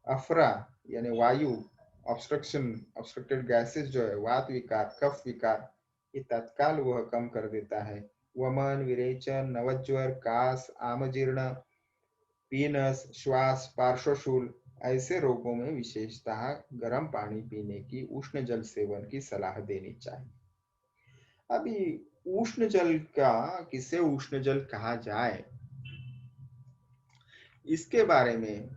अफरा यानी वायु ऑब्स्ट्रक्शन, ऑब्स्ट्रक्टेड गैसेस जो है, वात विकार, कफ विकार, ये तत्काल वह कम कर देता है। वमन, विरेचन, नवज्वर, कास, आमजीर्ण, पीनस, श्वास, पार्श्वशूल ऐसे रोगों में विशेषतः गर्म पानी पीने की, उष्ण जल सेवन की सलाह देनी चाहिए। अभी उष्ण जल का, किसे उष्ण जल कहा जाए, इसके बारे में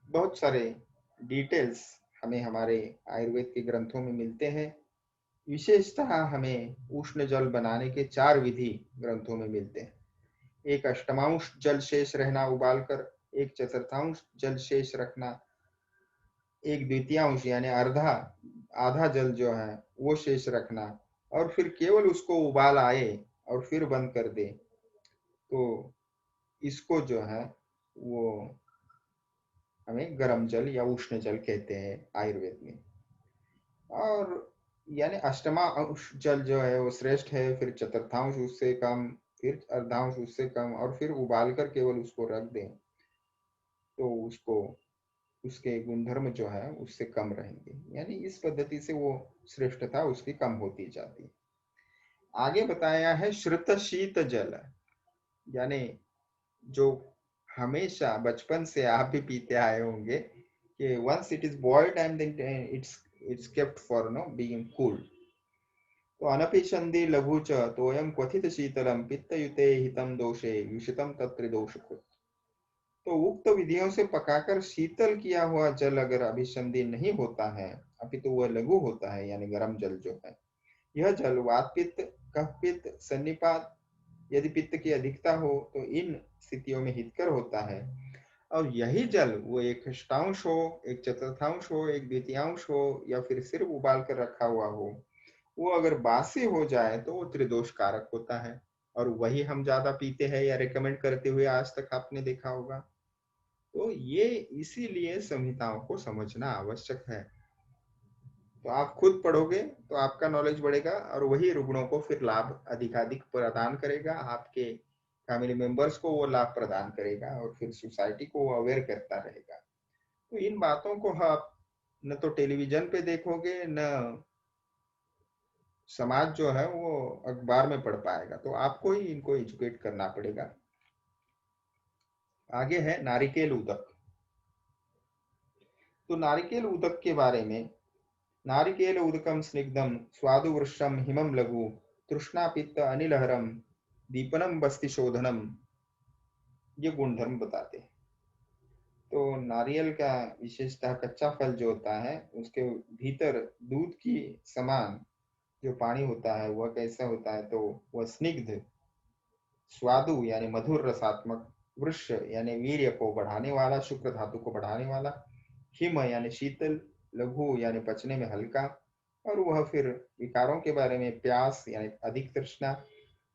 बहुत सारे डिटेल्स हमें हमारे आयुर्वेद के ग्रंथों में मिलते हैं। विशेषतः हमें उष्ण जल बनाने के 4 विधि ग्रंथों में मिलते हैं। एक अष्टमांश जल शेष रहना उबालकर, एक चतुर्थांश जल शेष रखना, एक द्वितीयांश यानी आधा आधा जल जो है वो शेष रखना, और फिर केवल उसको उबाल आए और फिर बंद कर दे, तो इसको जो है वो हमें गर्म जल या उष्ण जल कहते हैं आयुर्वेद में। और यानी अष्टमांश जल जो है वो श्रेष्ठ है, फिर चतुर्थांश उससे कम, फिर अर्धांश उससे कम, और फिर उबाल कर केवल उसको रख दें तो उसको, उसके गुणधर्म जो है उससे कम रहेंगे, यानी इस पद्धति से वो श्रेष्ठता उसकी कम होती जाती है। आगे बताया है श्रुत शीत जल, यानी जो हमेशा बचपन से आप भी पीते आए होंगे कि once it is boiled and then it's kept for being cool। तो अनपि संधि लघु च तोयम क्वथित शीतलम पित्तयुते हितम दोषे युषितम तत्रिदोषकृत। तो उक्त विधियों से पकाकर शीतल किया हुआ जल अगर अभिसंधि नहीं होता है, अपितु वह लघु होता है यानी गर्म जल जो है, यह जल वात पित्त, कफ पित्त, सन्निपात, यदि पित्त की अधिकता हो तो इन स्थितियों में हितकर होता है। और यही जल वो एक अष्टांश हो, एक चतुर्थांश हो, एक द्वितीयांश हो, या फिर सिर्फ उबाल कर रखा हुआ हो, वो अगर बासी हो जाए तो वो त्रिदोष कारक होता है। और वही हम ज्यादा पीते हैं या रिकमेंड करते हुए आज तक आपने देखा होगा। तो ये इसीलिए संहिताओं को समझना आवश्यक है। तो आप खुद पढ़ोगे तो आपका नॉलेज बढ़ेगा और वही रुग्णों को फिर लाभ अधिकाधिक प्रदान करेगा, आपके फैमिली मेंबर्स को वो लाभ प्रदान करेगा और फिर सोसाइटी को अवेयर करता रहेगा। तो इन बातों को आप न तो टेलीविजन पे देखोगे, न समाज जो है वो अखबार में पढ़ पाएगा, तो आपको ही इनको एजुकेट करना पड़ेगा। आगे है नारिकेल उदक। तो नारिकेल उदक के बारे में, नारिकेल उदकम स्निग्धम स्वादुवृषम हिमम लघु तृष्णापित्त अनिलहरम दीपनम बस्ति शोधनम, ये गुणधर्म बताते हैं। तो नारियल का विशेषतः कच्चा फल जो होता है उसके भीतर दूध की समान जो पानी होता है वह कैसा होता है, तो वह स्निग्ध, स्वादु यानी मधुर रसात्मक, वृक्ष यानी वीर्य को बढ़ाने वाला, शुक्र धातु को बढ़ाने वाला, हिम यानी शीतल, लघु यानी पचने में हल्का, और वह फिर विकारों के बारे में प्यास यानी अधिक तृष्णा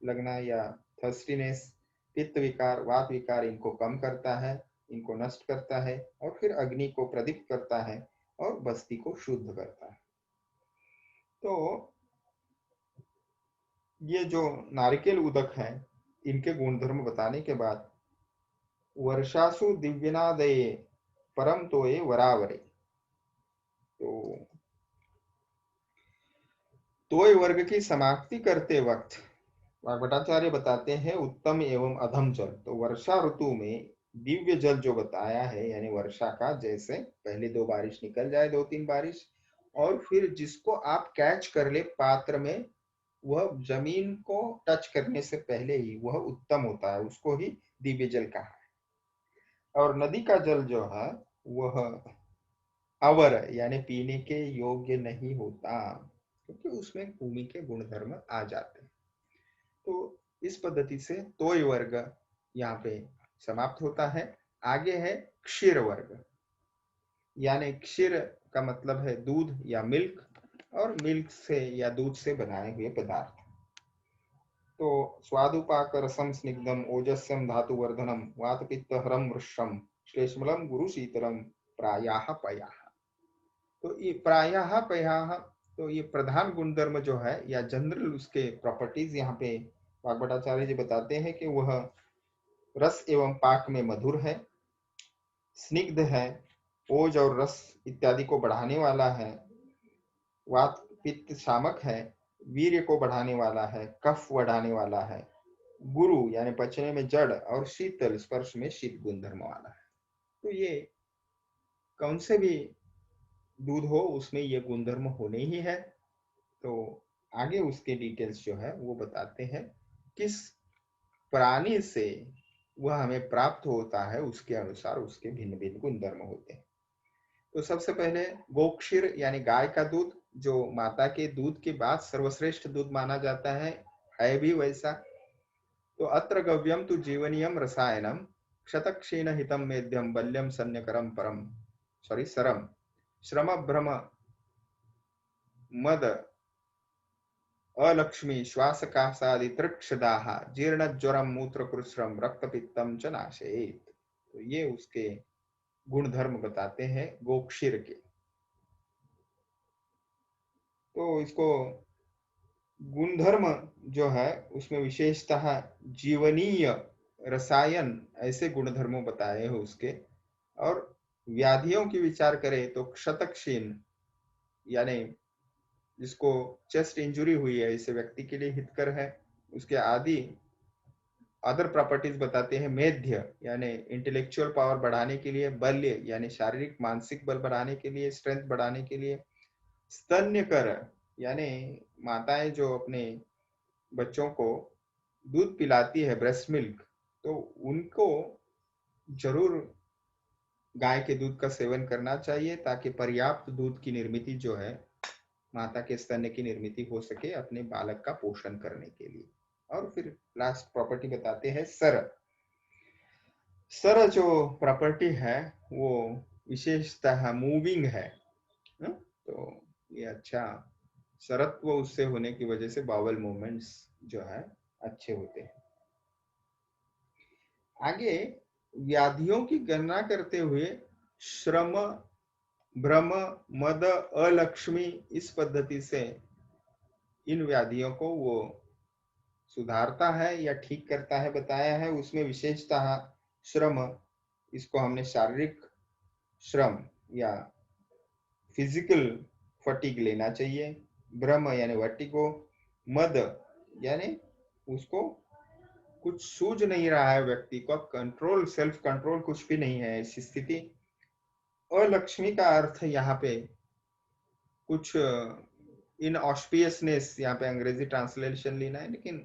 लगना या थर्स्टीनेस, पित्त विकार, वात विकार, इनको कम करता है, इनको नष्ट करता है, और फिर अग्नि को प्रदीप्त करता है और बस्ती को शुद्ध करता है। तो ये जो नारिकेल उदक है, इनके गुणधर्म बताने के बाद वर्षासु दिव्यनादये परम तोये वरावरे। तो तोय वर्ग की समाप्ति करते वक्त वाग्भटाचार्य बताते हैं उत्तम एवं अधम जल। तो वर्षा ऋतु में दिव्य जल जो बताया है, यानी वर्षा का, जैसे पहले 2 बारिश निकल जाए, 2-3 बारिश, और फिर जिसको आप कैच कर ले पात्र में, वह जमीन को टच करने से पहले ही वह उत्तम होता है, उसको ही दिव्य जल कहा है। और नदी का जल जो है वह अवर यानी पीने के योग्य नहीं होता, क्योंकि उसमें भूमि के गुणधर्म आ जाते हैं। तो इस पद्धति से तोय वर्ग यहाँ पे समाप्त होता है। आगे है क्षीर वर्ग, यानी क्षीर का मतलब है दूध या मिल्क, और मिल्क से या दूध से बनाए हुए पदार्थ। तो स्वादुपाक रसम स्निग्धम ओजस्यम धातु वर्धनम वात पित्त हरम वृषम श्लेष्मलम गुरु शीतलम प्रायाः पयाः। तो ये प्रायः पयाः, तो ये प्रधान गुणधर्म जो है या जनरल उसके प्रॉपर्टीज यहाँ पे वाग्भटाचार्य जी बताते हैं कि वह रस एवं पाक में मधुर है, स्निग्ध है, ओज और रस इत्यादि को बढ़ाने वाला है, वात पित्त शामक है, वीर्य को बढ़ाने वाला है, कफ बढ़ाने वाला है, गुरु यानी पचने में जड़, और शीतल स्पर्श में शीत गुणधर्म वाला है। तो ये कौन से भी दूध हो उसमें ये गुणधर्म होने ही है। तो आगे उसके डिटेल्स जो है वो बताते हैं किस प्राणी से वह हमें प्राप्त होता है, उसके अनुसार उसके भिन्न भिन्न गुणधर्म होते हैं। तो सबसे पहले गोक्षीर यानी गाय का दूध, जो माता के दूध के बाद सर्वश्रेष्ठ दूध माना जाता है भी वैसा। तो अत्र गव्यम तु जीवनीयम रसायनम क्षतक्षीण हितम मेध्यम बल्यम सन्यकरम परम सरम श्रम भ्रम मद अलक्ष्मी श्वास कासादि तृक्षदाह जीर्ण ज्वरम मूत्र कृश्रम रक्तपित्तम च नाशेत। तो ये उसके गुणधर्म बताते हैं गोक्षीर के। तो इसको गुणधर्म जो है उसमें विशेषतः जीवनीय रसायन ऐसे गुणधर्मों बताए हैं उसके। और व्याधियों की विचार करें तो क्षतक्षीण यानी जिसको चेस्ट इंजुरी हुई है ऐसे व्यक्ति के लिए हितकर है। उसके आदि अदर प्रॉपर्टीज बताते हैं मेध्य यानी इंटेलेक्चुअल पावर बढ़ाने के लिए, बल्य यानी शारीरिक मानसिक बल बढ़ाने के लिए, स्ट्रेंथ बढ़ाने के लिए, स्तन्यकर यानी माताएं जो अपने बच्चों को दूध पिलाती है, ब्रेस्ट मिल्क, तो उनको जरूर गाय के दूध का सेवन करना चाहिए ताकि पर्याप्त दूध की निर्मित जो है, माता के स्तन्य की निर्मित हो सके अपने बालक का पोषण करने के लिए। और फिर लास्ट प्रॉपर्टी बताते हैं सर। सर जो प्रॉपर्टी है वो विशेषतः मूविंग है। तो ये अच्छा सरत्व उससे होने की वजह से बावल मूवमेंट्स जो है अच्छे होते हैं। आगे व्याधियों की गणना करते हुए श्रम भ्रम मद अलक्ष्मी इस पद्धति से इन व्याधियों को वो सुधारता है या ठीक करता है बताया है। उसमें विशेषतः श्रम, इसको हमने शारीरिक श्रम या फिजिकल फटीग लेना चाहिए। भ्रम यानी वर्टिगो, मद यानी उसको कुछ सूझ नहीं रहा है, व्यक्ति को कंट्रोल, सेल्फ कंट्रोल कुछ भी नहीं है ऐसी स्थिति। अलक्ष्मी का अर्थ यहाँ पे कुछ इन ऑस्पियसनेस, यहाँ पे अंग्रेजी ट्रांसलेशन लेना है, लेकिन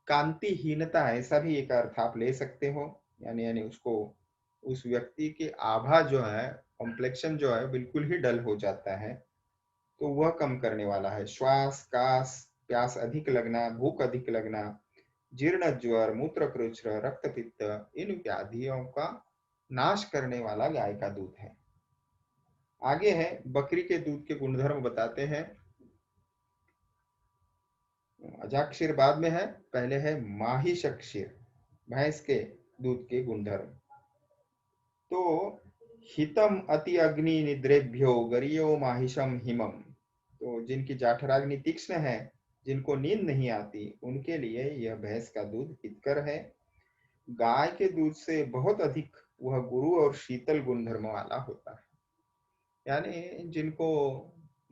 कांतिहीनता ऐसा भी एक अर्थ आप ले सकते हो। यानी उसको, उस व्यक्ति की आभा जो है, कॉम्प्लेक्शन जो है बिल्कुल ही डल हो जाता है, तो वह कम करने वाला है। श्वास कास, प्यास अधिक लगना, भूख अधिक लगना, जीर्ण ज्वर, मूत्रकृच्र, रक्तपित्त, इन व्याधियों का नाश करने वाला गाय का दूध है। आगे है बकरी के दूध के गुणधर्म बताते हैं। अजाक्षीर बाद में है, पहले है माहिषक्षीर, भैंस के दूध के गुणधर्म। तो हितम अति अग्नि निद्रेभ्यो गरियो माहिषम हिमम। तो जिनकी जाठराग्नि तीक्ष्ण है, जिनको नींद नहीं आती, उनके लिए यह भैंस का दूध हितकर है। गाय के दूध से बहुत अधिक वह गुरु और शीतल गुणधर्म वाला होता है। यानी जिनको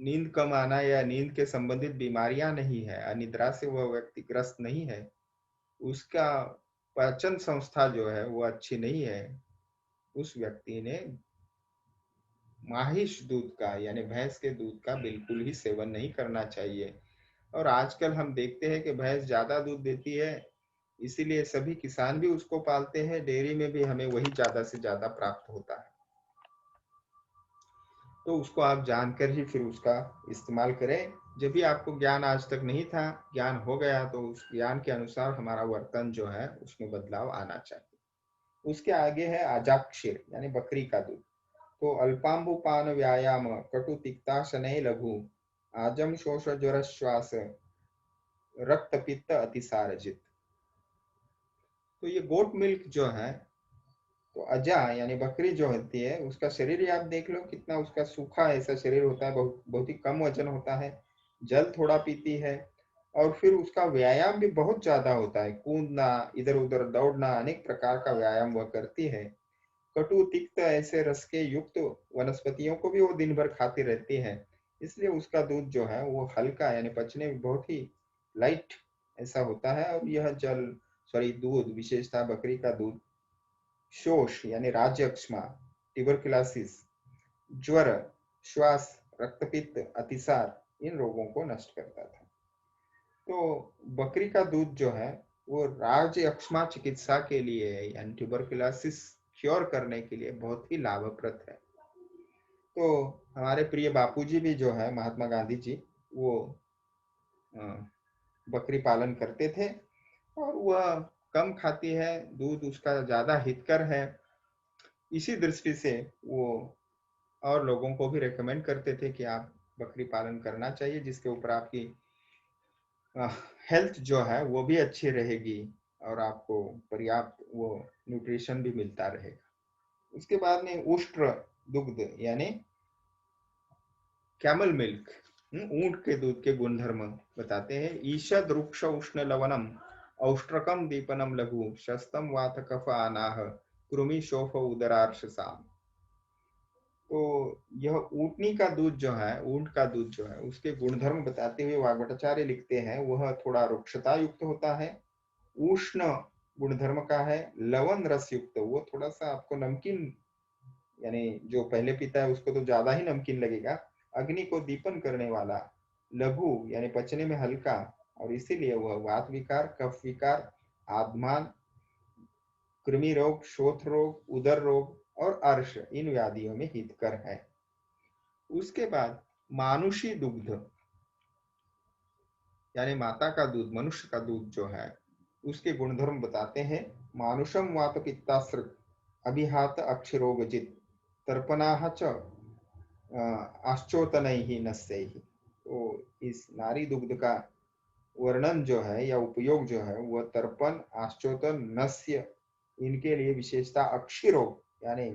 नींद कम आना या नींद के संबंधित बीमारियां नहीं है, अनिद्रा से वह व्यक्ति ग्रस्त नहीं है, उसका पाचन संस्था जो है वो अच्छी नहीं है, उस व्यक्ति ने माहिश दूध का यानी भैंस के दूध का बिल्कुल ही सेवन नहीं करना चाहिए। और आजकल हम देखते हैं कि भैंस ज्यादा दूध देती है, इसीलिए सभी किसान भी उसको पालते हैं, डेयरी में भी हमें वही ज्यादा से ज्यादा प्राप्त होता है। तो उसको आप जानकर ही फिर उसका इस्तेमाल करें। जब भी आपको ज्ञान आज तक नहीं था, ज्ञान हो गया तो उस ज्ञान के अनुसार हमारा वर्तन जो है उसमें बदलाव आना चाहिए। उसके आगे है अजाक्षीर यानी बकरी का दूध। तो अल्पाम्बुपान व्यायाम कटु तिक्ता शनै लघु आजम शोष ज्वर श्वास रक्त पित्त अतिसारजित। तो ये गोट मिल्क जो है, तो अजा यानी बकरी जो होती है उसका शरीर ही आप देख लो कितना उसका सूखा ऐसा शरीर होता है, बहुत बहुत ही कम वजन होता है, जल थोड़ा पीती है, और फिर उसका व्यायाम भी बहुत ज्यादा होता है, कूदना, इधर उधर दौड़ना, अनेक प्रकार का व्यायाम वह करती है। कटु तिक्त ऐसे रस के युक्त वनस्पतियों को भी वो दिन भर खाती रहती है, इसलिए उसका दूध जो है वो हल्का यानी पचने में बहुत ही लाइट ऐसा होता है। और यह जल सॉरी दूध विशेषता बकरी का दूध शोष यानी राज्य अक्षमा, ट्यूबरकुलोसिस, ज्वर, श्वास, रक्तपित्त, अतिसार इन रोगों को नष्ट करता था। तो बकरी का दूध जो है वो राज्य अक्षमा चिकित्सा के लिए यानी ट्यूबरकुलोसिस क्योर करने के लिए बहुत ही लाभप्रद है। तो हमारे प्रिय बापूजी भी जो है महात्मा गांधी जी, वो बकरी पालन करते थे, और वह कम खाती है, दूध उसका ज्यादा हितकर है, इसी दृष्टि से वो और लोगों को भी रेकमेंड करते थे कि आप बकरी पालन करना चाहिए, जिसके ऊपर आपकी हेल्थ जो है वो भी अच्छी रहेगी और आपको पर्याप्त वो न्यूट्रिशन भी मिलता रहेगा। उसके बाद में उष्ट्र दुग्ध यानी कैमल मिल्क, ऊंट के दूध के गुणधर्म बताते हैं। ईशद वृक्ष उष्ण लवनम औष्ट्रकम दीपनम लघु शस्तम वात कफ आनाह कृमि शोफ उदरार्शसाम। तो यह ऊँटनी का दूध जो है, ऊंट का दूध जो है, उसके गुणधर्म बताते हुए वाग्भटाचार्य लिखते हैं वह थोड़ा रुक्षता युक्त होता है, उष्ण गुणधर्म का है, लवण रस युक्त, वो थोड़ा सा आपको नमकीन यानी जो पहले पीता है उसको तो ज्यादा ही नमकीन लगेगा, अग्नि को दीपन करने वाला, लघु यानी पचने में हल्का, और इसीलिए वह वात विकार, कफ विकार, आत्मान, कृमि रोग, शोथ रोग, उदर रोग और अर्श इन व्याधियों में हितकर है। उसके बाद मानुषी दुग्ध यानी माता का दूध, मनुष्य का दूध जो है उसके गुणधर्म बताते हैं। मानुषम वात पित्तास्त्र अभिहात अक्षरोगजित तर्पणाः च आश्चोतनैः नस्यैः। तो इस नारी दुग्ध का वर्णन जो है या उपयोग जो है वह तर्पण, आश्चोतन, नस्य इनके लिए विशेषता, अक्षिरोग यानी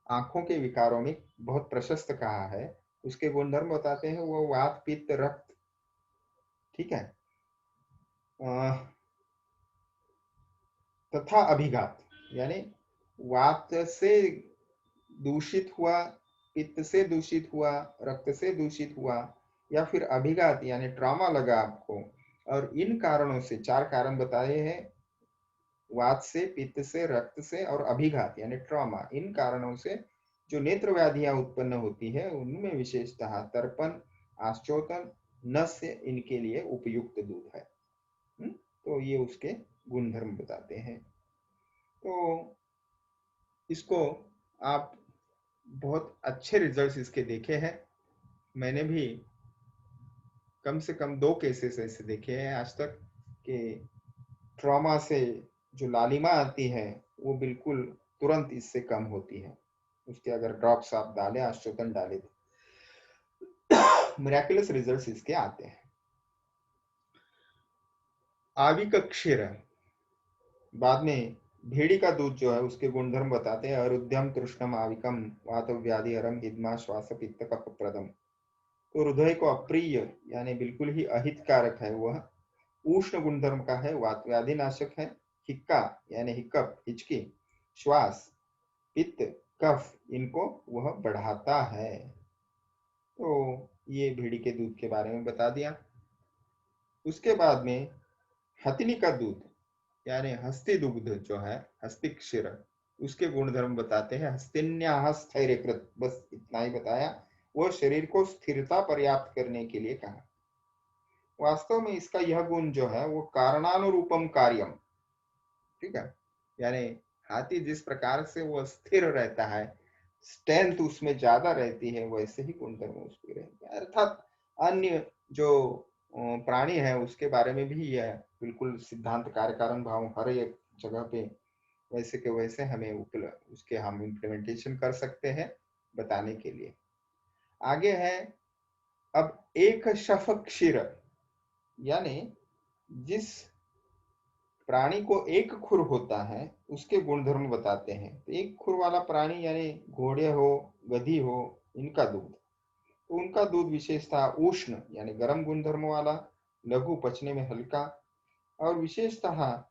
आंखों के विकारों में बहुत प्रशस्त कहा है। उसके गुणधर्म बताते हैं वो वात पित्त रक्त, ठीक है, तथा अभिघात यानी वात से दूषित हुआ, पित्त से दूषित हुआ, रक्त से दूषित हुआ, या फिर अभिघात यानी ट्रॉमा लगा आपको, और इन कारणों से चार कारण बताए हैं, वात से, पित्त से, रक्त से और अभिघात यानी ट्रॉमा, इन कारणों से जो नेत्र व्याधियां उत्पन्न होती है उनमें विशेषतः तर्पण, आश्चोतन, नस्य इनके लिए उपयुक्त दूध है। तो ये उसके गुणधर्म बताते हैं। तो इसको आप बहुत अच्छे रिजल्ट्स इसके देखे हैं, मैंने भी कम से कम 2 केसेस ऐसे देखे हैं आज तक कि ट्रॉमा से जो लालिमा आती है वो बिल्कुल तुरंत इससे कम होती है, उसके अगर ड्रॉप्स आप डालें, आश्चोतन डालें तो मिराकुलस रिजल्ट्स इसके आते हैं। आविक क्षीर, बाद में भेड़ी का दूध जो है उसके गुणधर्म बताते हैं। अरुध्यम तृष्णम आविकम वात व्याधि हरम हिदमा श्वास पित्त कफ प्रदम। तो हृदय को अप्रिय यानी बिल्कुल ही अहितकारक है वह, उष्ण गुणधर्म का है, वात व्याधि नाशक है, हिक्का यानी हिक्कप हिचकी, श्वास, पित्त, कफ इनको वह बढ़ाता है। तो ये भेड़ी के दूध के बारे में बता दिया। उसके बाद में हथिनी का दूध यानी हस्ती दुग्ध जो है, हस्ती क्षीर, उसके गुणधर्म बताते हैं। हस्तिन्याः स्थैर्यकृत, बस इतना ही बताया। वह शरीर को स्थिरता पर्याप्त करने के लिए कहा। वास्तव में इसका यह गुण जो है वो कारणानुरूपम कार्यम, ठीक है, यानी हाथी जिस प्रकार से वो स्थिर रहता है, स्ट्रेंथ उसमें ज्यादा रहती है, वैसे ही गुणधर्म उसके रहते हैं। अर्थात अन्य जो प्राणी है उसके बारे में भी यह बिल्कुल सिद्धांत कार्य कारण भाव हर एक जगह पे वैसे के वैसे हमें उसके हम इम्प्लीमेंटेशन कर सकते हैं बताने के लिए। आगे है अब एक शफ क्षीर, यानी जिस प्राणी को एक खुर होता है उसके गुणधर्म बताते हैं। तो एक खुर वाला प्राणी यानी घोड़े हो, गधी हो, इनका दूध, तो उनका दूध विशेषतः उष्ण यानी गर्म गुणधर्म वाला, लघु पचने में हल्का, और विशेषतः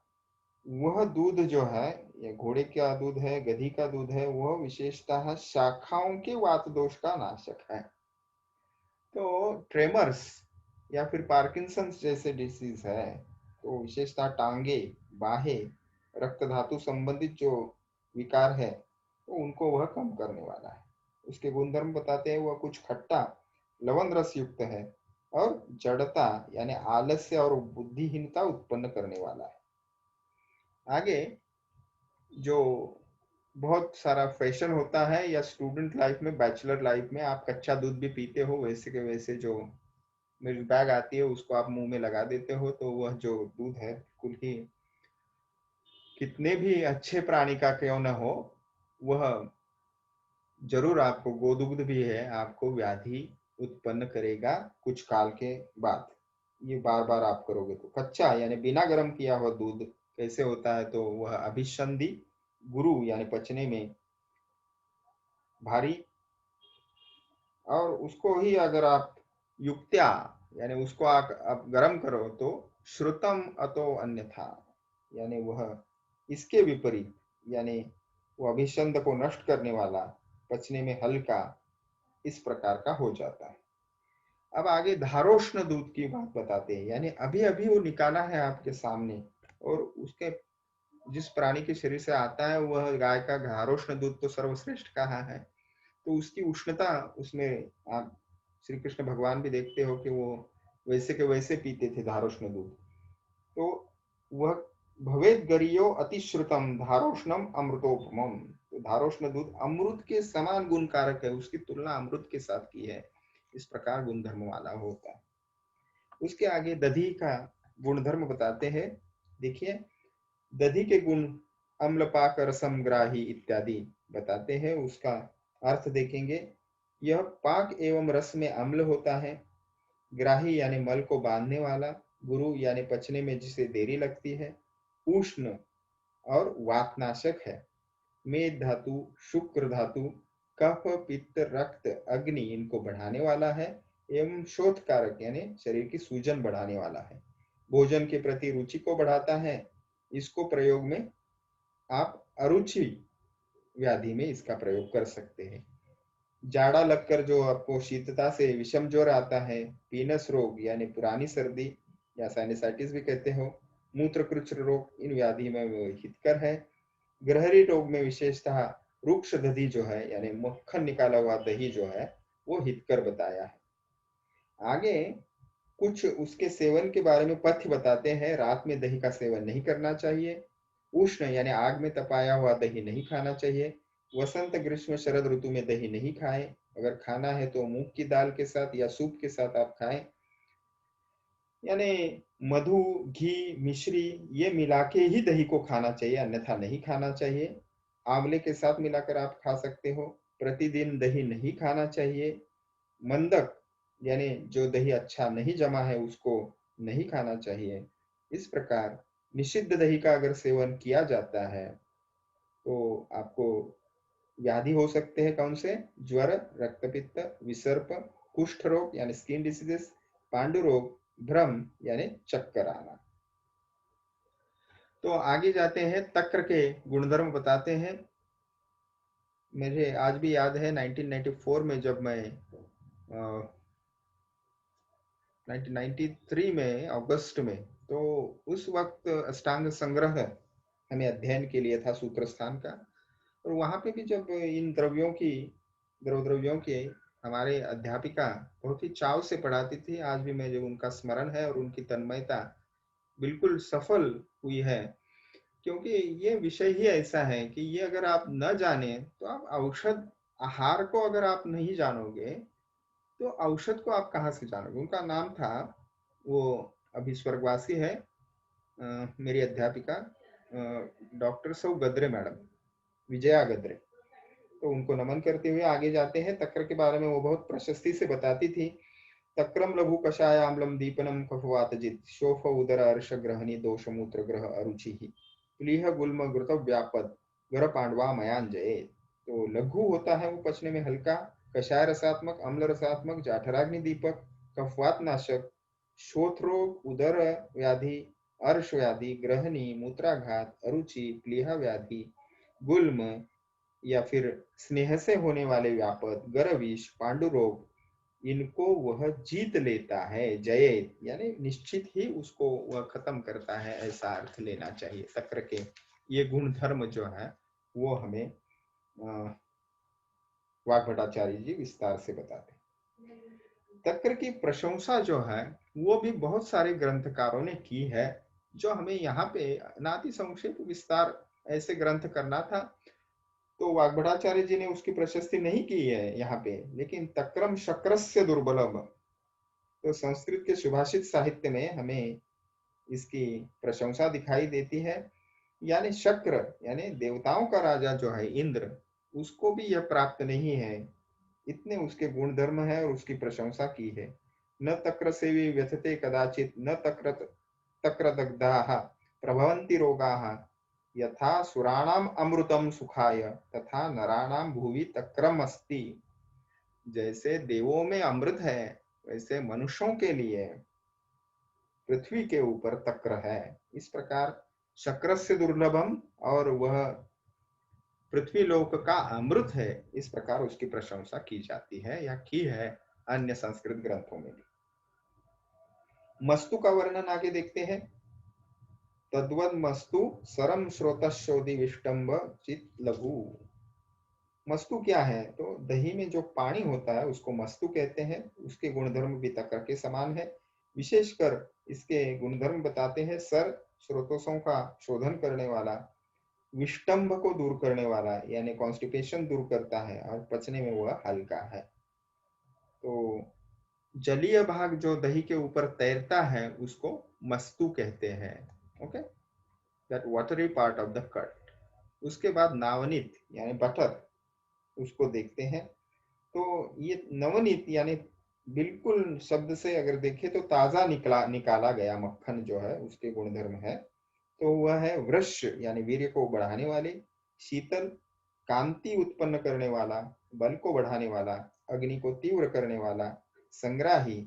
वह दूध जो है, ये घोड़े का दूध है, गधी का दूध है, वह विशेषतः शाखाओं के वात दोष का नाशक है। तो ट्रेमर्स या फिर पार्किंसंस जैसे डिसीज है, तो विशेषतः टांगे, बाहें, रक्त धातु संबंधित जो विकार है, तो उनको वह कम करने वाला है। उसके गुणधर्म बताते हैं, वह कुछ खट्टा लवण रस युक्त है और जड़ता यानी आलस्य और बुद्धिहीनता उत्पन्न करने वाला है। आगे जो बहुत सारा फैशन होता है या स्टूडेंट लाइफ में, बैचलर लाइफ में आप कच्चा दूध भी पीते हो, वैसे के वैसे जो मिल्क बैग आती है उसको आप मुंह में लगा देते हो, तो वह जो दूध है बिल्कुल ही कितने भी अच्छे प्राणी का क्यों न हो, वह जरूर आपको, गोदुग्ध भी है, आपको व्याधि उत्पन्न करेगा कुछ काल के बाद। ये बार बार आप करोगे तो। कच्चा यानी बिना गर्म किया हुआ दूध कैसे होता है, तो वह अभिसंधि गुरु यानी पचने में भारी, और उसको ही अगर आप युक्त्या यानी उसको आप गर्म करो तो श्रुतम अतो अन्यथा, यानी वह इसके विपरीत, यानी वो अभिसंध को नष्ट करने वाला, पचने में हल्का, इस प्रकार का हो जाता है। अब आगे धारोष्ण दूध की बात बताते हैं, यानी अभी अभी वो निकाला है आपके सामने, और उसके जिस प्राणी के शरीर से आता है वह गाय का धारोष्ण दूध तो सर्वश्रेष्ठ कहा है, तो उसकी उष्णता उसमें आप श्री कृष्ण भगवान भी देखते हो कि वो वैसे के वैसे पीते थे धारोष्ण दूध। तो वह भवेद गरियो अतिश्रुतम धारोष्णम अमृतोपमम, तो धारोष्ण दूध अमृत के समान गुण कारक है, उसकी तुलना अमृत के साथ की है, इस प्रकार गुणधर्म वाला होता है। उसके आगे दधी का गुणधर्म बताते हैं। देखिए दधी के गुण अम्लपाक रसम ग्राही इत्यादि बताते हैं। उसका अर्थ देखेंगे, यह पाक एवं रस में अम्ल होता है, ग्राही यानी मल को बांधने वाला, गुरु यानी पचने में जिसे देरी लगती है, उष्ण और वातनाशक है, मेद धातु, शुक्र धातु, कफ पित्त रक्त अग्नि इनको बढ़ाने वाला है, एवं शोथ कारक यानी शरीर की सूजन बढ़ाने वाला है, भोजन के प्रति रुचि को बढ़ाता है। इसको प्रयोग में आप अरुचि व्याधि में इसका प्रयोग कर सकते हैं। जाड़ा लगकर जो आपको शीतता से विषम ज्वर आता है, पीनस रोग यानी पुरानी सर्दी या साइनसाइटिस भी कहते हो, मूत्रकृच्छ रोग, इन व्याधि में वो हितकर है। ग्रहरी रोग में विशेषतः रुक्ष दधी जो है यानी मक्खन निकाला हुआ दही जो है वो हितकर बताया है। आगे कुछ उसके सेवन के बारे में पथ्य बताते हैं। रात में दही का सेवन नहीं करना चाहिए, उष्ण यानी आग में तपाया हुआ दही नहीं खाना चाहिए, वसंत ग्रीष्म शरद ऋतु में दही नहीं खाएं, अगर खाना है तो मूंग की दाल के साथ या सूप के साथ आप खाएं, यानी मधु घी मिश्री ये मिला के ही दही को खाना चाहिए, अन्यथा नहीं खाना चाहिए। आंवले के साथ मिलाकर आप खा सकते हो। प्रतिदिन दही नहीं खाना चाहिए। मंदक यानी जो दही अच्छा नहीं जमा है उसको नहीं खाना चाहिए। इस प्रकार निषिद्ध दही का अगर सेवन किया जाता है तो आपको व्याधि हो सकते हैं, कौन से, ज्वर, रक्तपित्त, विसर्प, कुष्ठ रोग यानी स्किन डिसीजेस, पांडु रोग, भ्रम यानी चक्कर आना। तो आगे जाते हैं, तक्र के गुणधर्म बताते हैं। मुझे आज भी याद है 1994 में जब मैं 1993 में अगस्त में, तो उस वक्त अष्टांग संग्रह हमें अध्ययन के लिए था सूत्र स्थान का। और वहां पे भी जब इन द्रव्यों की हमारे अध्यापिका बहुत ही चाव से पढ़ाती थी। आज भी मैं जब उनका स्मरण है और उनकी तन्मयता बिल्कुल सफल हुई है, क्योंकि ये विषय ही ऐसा है कि ये अगर आप न जाने तो आप औषध आहार को अगर आप नहीं जानोगे तो औषध को आप कहाँ से जानोगे। उनका नाम था, वो अभी स्वर्गवासी है, मेरी अध्यापिका डॉक्टर सौ गद्रे मैडम, विजया गद्रे। तो उनको नमन करते हुए आगे जाते हैं। तक्र के बारे में वो बहुत प्रशस्ति से बताती थी। तक्रम लघु कषाय आम्लम दीपनम कफवातजित शोफ उदर अर्श ग्रहणी दोष मूत्र ग्रह अरुचि प्लीह गुल्म घृत व्यापद गर पांडवा मयांजये। तो लघु होता है वो पचने में हल्का, कषाय रसात्मक, अम्ल रसात्मक, जाठराग्नि दीपक, कफवात नाशक, शोथ रोग, उदर व्याधि, अर्श व्याधि, ग्रहणी, मूत्राघात, अरुचि, प्लीहा व्याधि, गुल्म या फिर स्नेह से होने वाले व्यापद, गरविष, पांडुरोग, इनको वह जीत लेता है। जयेत यानी निश्चित ही उसको वह खत्म करता है, ऐसा अर्थ लेना चाहिए। तक्र के ये गुण धर्म जो है वो हमें वाग्भटाचार्य जी विस्तार से बताते हैं। तक्र की प्रशंसा जो है वो भी बहुत सारे ग्रंथकारों ने की है, जो हमें यहाँ पे नाति संक्षेप विस्तार ऐसे ग्रंथ करना था तो वाग्भटाचार्य जी ने उसकी प्रशस्ति नहीं की है यहाँ पे। लेकिन तक्रम शक्रस्य दुर्बलम, तो संस्कृत के सुभाषित साहित्य में हमें इसकी प्रशंसा दिखाई देती है। यानी शक्र यानी देवताओं का राजा जो है इंद्र, उसको भी यह प्राप्त नहीं है, इतने उसके गुण धर्म है और उसकी प्रशंसा की है। न तक्र सेवी व्यथते कदाचित न तक्र दग्धाः प्रभवन्ति रोगाः यथा सुराणाम अमृतम सुखाय तथा नराणाम भुवि तक्रम अस्ति। जैसे देवों में अमृत है वैसे मनुष्यों के लिए पृथ्वी के ऊपर तक्र है। इस प्रकार शक्रस्य दुर्लभम, और वह पृथ्वी लोक का अमृत है, इस प्रकार उसकी प्रशंसा की जाती है या की है अन्य संस्कृत ग्रंथों में भी। मस्तु का वर्णन आगे देखते हैं। तद्वद मस्तु सरम स्रोतशोधि विष्टम्ब चित लघु। मस्तु क्या है, तो दही में जो पानी होता है उसको मस्तु कहते हैं। उसके गुणधर्म भी तक्र के समान है। विशेषकर इसके गुणधर्म बताते हैं। सर स्रोतों का शोधन करने वाला, विष्टम्भ को दूर करने वाला यानी कॉन्स्टिपेशन दूर करता है, और पचने में वह हल्का है। तो जलीय भाग जो दही के ऊपर तैरता है उसको मस्तु कहते हैं। Okay, that watery part of the curd. उसके बाद नावनीत यानी बटर, उसको देखते हैं। तो ये नवनीत यानी बिल्कुल शब्द से अगर देखें तो ताजा निकाला गया मक्खन जो है उसके गुणधर्म है। तो वह है वृष यानी वीर्य को बढ़ाने वाले, शीतल कांति उत्पन्न करने वाला, बल को बढ़ाने वाला, अग्नि को तीव्र करने वाला, संग्राही,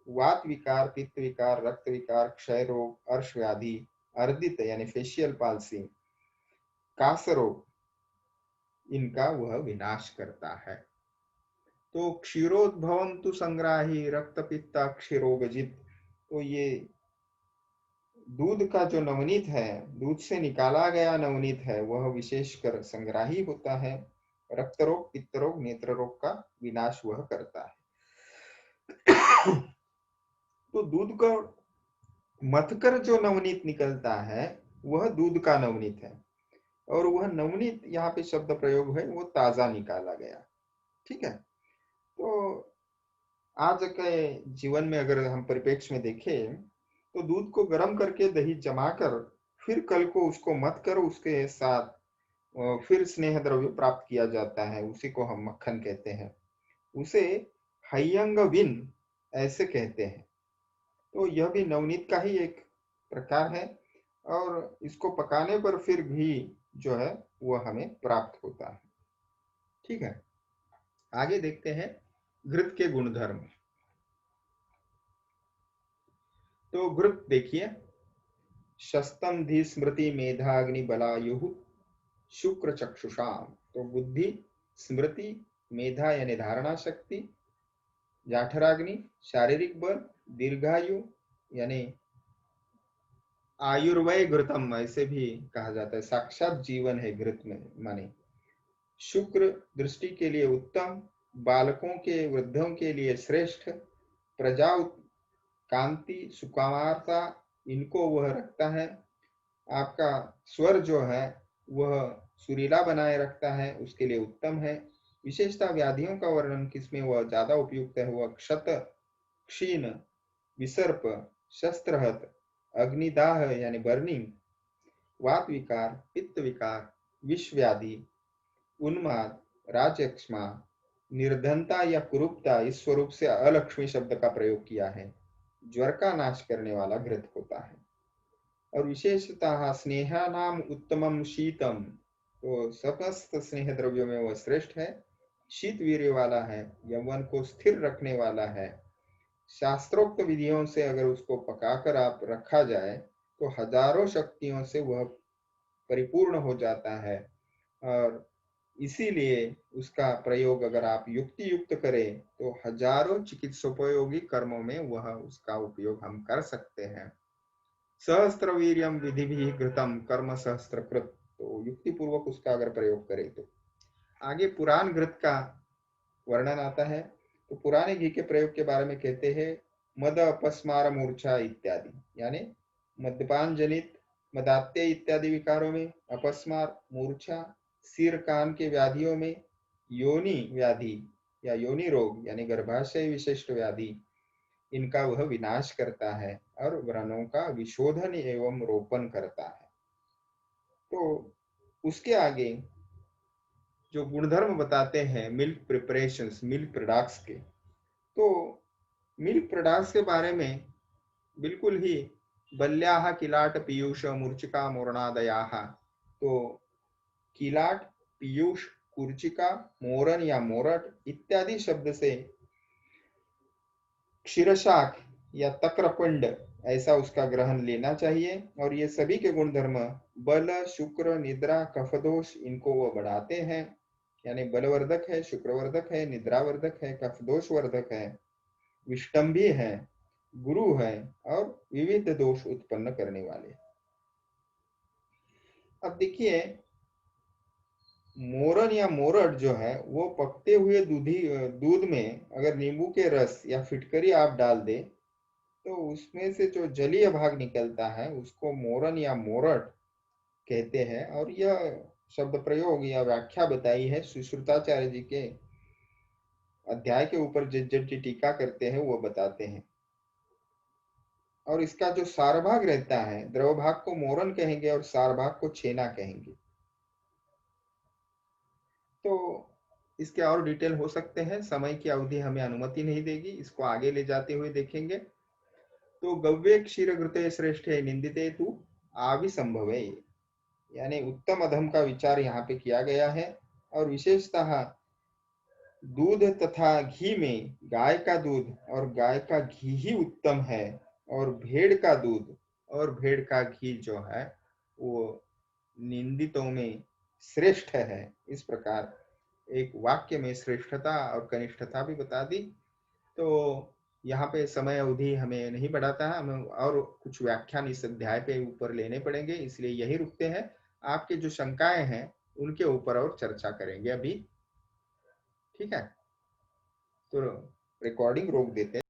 वात विकार, पित्त विकार, रक्त विकार, क्षय रोग, अर्श व्याधि, अर्दित यानी फेशियल पाल्सी, कास रोग, इनका वह विनाश करता है। तो क्षीरोद्भवंतु संग्राही रक्त पित्ता क्षीरोगजित। तो ये दूध का जो नवनीत है, दूध से निकाला गया नवनीत है, वह विशेषकर संग्राही होता है। रक्त रोग, पित्त रोग, नेत्र रोग का विनाश वह करता है। तो दूध का मथकर जो नवनीत निकलता है वह दूध का नवनीत है, और वह नवनीत यहाँ पे शब्द प्रयोग है वो ताजा निकाला गया। ठीक है। तो आज के जीवन में अगर हम परिप्रेक्ष्य में देखें तो दूध को गर्म करके दही जमाकर फिर कल को उसको मत कर उसके साथ फिर स्नेह द्रव्य प्राप्त किया जाता है, उसी को हम मक्खन कहते हैं। उसे हयंग विन ऐसे कहते हैं। तो यह भी नवनीत का ही एक प्रकार है, और इसको पकाने पर फिर घी जो है वह हमें प्राप्त होता है। ठीक है, आगे देखते हैं घृत के गुणधर्म। तो घृत देखिए, शस्तम धी स्मृति मेधाग्नि बलायु शुक्र चक्षुषाम। तो बुद्धि, स्मृति, मेधा यानी धारणा शक्ति, जाठराग्नि शारीरिक बल, दीर्घायु यानी आयुर्वय घृतम ऐसे भी कहा जाता है, साक्षात जीवन है घृत में माने। शुक्र दृष्टि के लिए उत्तम, बालकों के वृद्धों के लिए श्रेष्ठ, प्रजा कांति सुकुमारता इनको वह रखता है। आपका स्वर जो है वह सुरीला बनाए रखता है, उसके लिए उत्तम है। विशेषता व्याधियों का वर्णन किसमें वह ज्यादा उपयुक्त है, वह क्षत, क्षीण, विसर्प, शस्त्रहत, अग्निदाह यानी बर्निंग, वात विकार, पित्त विकार, विष व्याधि, उन्माद, राजयक्ष्मा, निर्धनता या कुरूपता इस स्वरूप से अलक्ष्मी शब्द का प्रयोग किया है। ज्वर का नाश करने वाला घृत होता है। और विशेषतः स्नेहानाम उत्तमम शीतम, तो समस्त स्नेह द्रव्यों में वह श्रेष्ठ है, शीत वीर्य वाला है, यौवन को स्थिर रखने वाला है। शास्त्रोक्त विधियों से अगर उसको पकाकर आप रखा जाए तो हजारों शक्तियों से वह परिपूर्ण हो जाता है। और इसीलिए उसका प्रयोग अगर आप युक्ति युक्त करें तो हजारों चिकित्सोपयोगी कर्मों में वह उसका उपयोग हम कर सकते हैं। सहस्त्र वीर्यम विधि भी घृतम कर्म सहस्त्रकृत, तो युक्ति पूर्वक उसका अगर प्रयोग करें तो। आगे पुराण घृत का वर्णन आता है। तो पुराने घी के प्रयोग के बारे में कहते हैं, मद अपस्मार मूर्छा इत्यादि, यानी मद्यपान जनित मदात्य इत्यादि विकारों में, अपस्मार मूर्छा, सिर कान के व्याधियों में, योनि व्याधि या योनि रोग यानी गर्भाशय विशिष्ट व्याधि, इनका वह विनाश करता है और व्रणों का विशोधन एवं रोपण करता है। तो उसके आगे जो गुणधर्म बताते हैं मिल्क प्रिपरेशंस, मिल्क प्रोडक्ट्स के, तो मिल्क प्रोडक्ट्स के बारे में बिल्कुल ही बल्याह किलाट पीयूष मूर्चिका मोरणादयाह, तो किलाट, पीयूष, कुर्चिका, मोरन या मोरट इत्यादि शब्द से क्षीरशाक या तक्रपिंड ऐसा उसका ग्रहण लेना चाहिए। और ये सभी के गुणधर्म बल, शुक्र, निद्रा, कफदोष इनको वो बढ़ाते हैं, यानी बलवर्धक है, शुक्रवर्धक है, निद्रावर्धक है, कफदोष वर्धक है, विष्टंभी है, गुरु है और विविध दोष उत्पन्न करने वाले। अब देखिए, मोरन या मोरट जो है वो पकते हुए दूध में अगर नींबू के रस या फिटकरी आप डाल दे तो उसमें से जो जलीय भाग निकलता है उसको मोरन या मोरट कहते हैं। और यह शब्द प्रयोग या व्याख्या बताई है सुश्रुताचार्य जी के अध्याय के ऊपर जी टीका करते हैं वो बताते हैं। और इसका जो सार भाग रहता है, द्रव भाग को मोरन कहेंगे और सार भाग को छेना कहेंगे। तो इसके और डिटेल हो सकते हैं, समय की अवधि हमें अनुमति नहीं देगी, इसको आगे ले जाते हुए देखेंगे। तो गव्य क्षीर घृते श्रेष्ठ निंदिते तू आविसंभवे, यानी उत्तम अधम का विचार यहाँ पे किया गया है। और विशेषतः दूध तथा घी में गाय का दूध और गाय का घी ही उत्तम है, और भेड़ का दूध और भेड़ का घी जो है वो निंदितों में श्रेष्ठ है। इस प्रकार एक वाक्य में श्रेष्ठता और कनिष्ठता भी बता दी। तो यहाँ पे समय अवधि हमें नहीं बढ़ाता है, हमें और कुछ व्याख्यान इस अध्याय पे ऊपर लेने पड़ेंगे, इसलिए यही रुकते हैं। आपके जो शंकाएं हैं उनके ऊपर और चर्चा करेंगे अभी, ठीक है। तो रिकॉर्डिंग रोक देते हैं।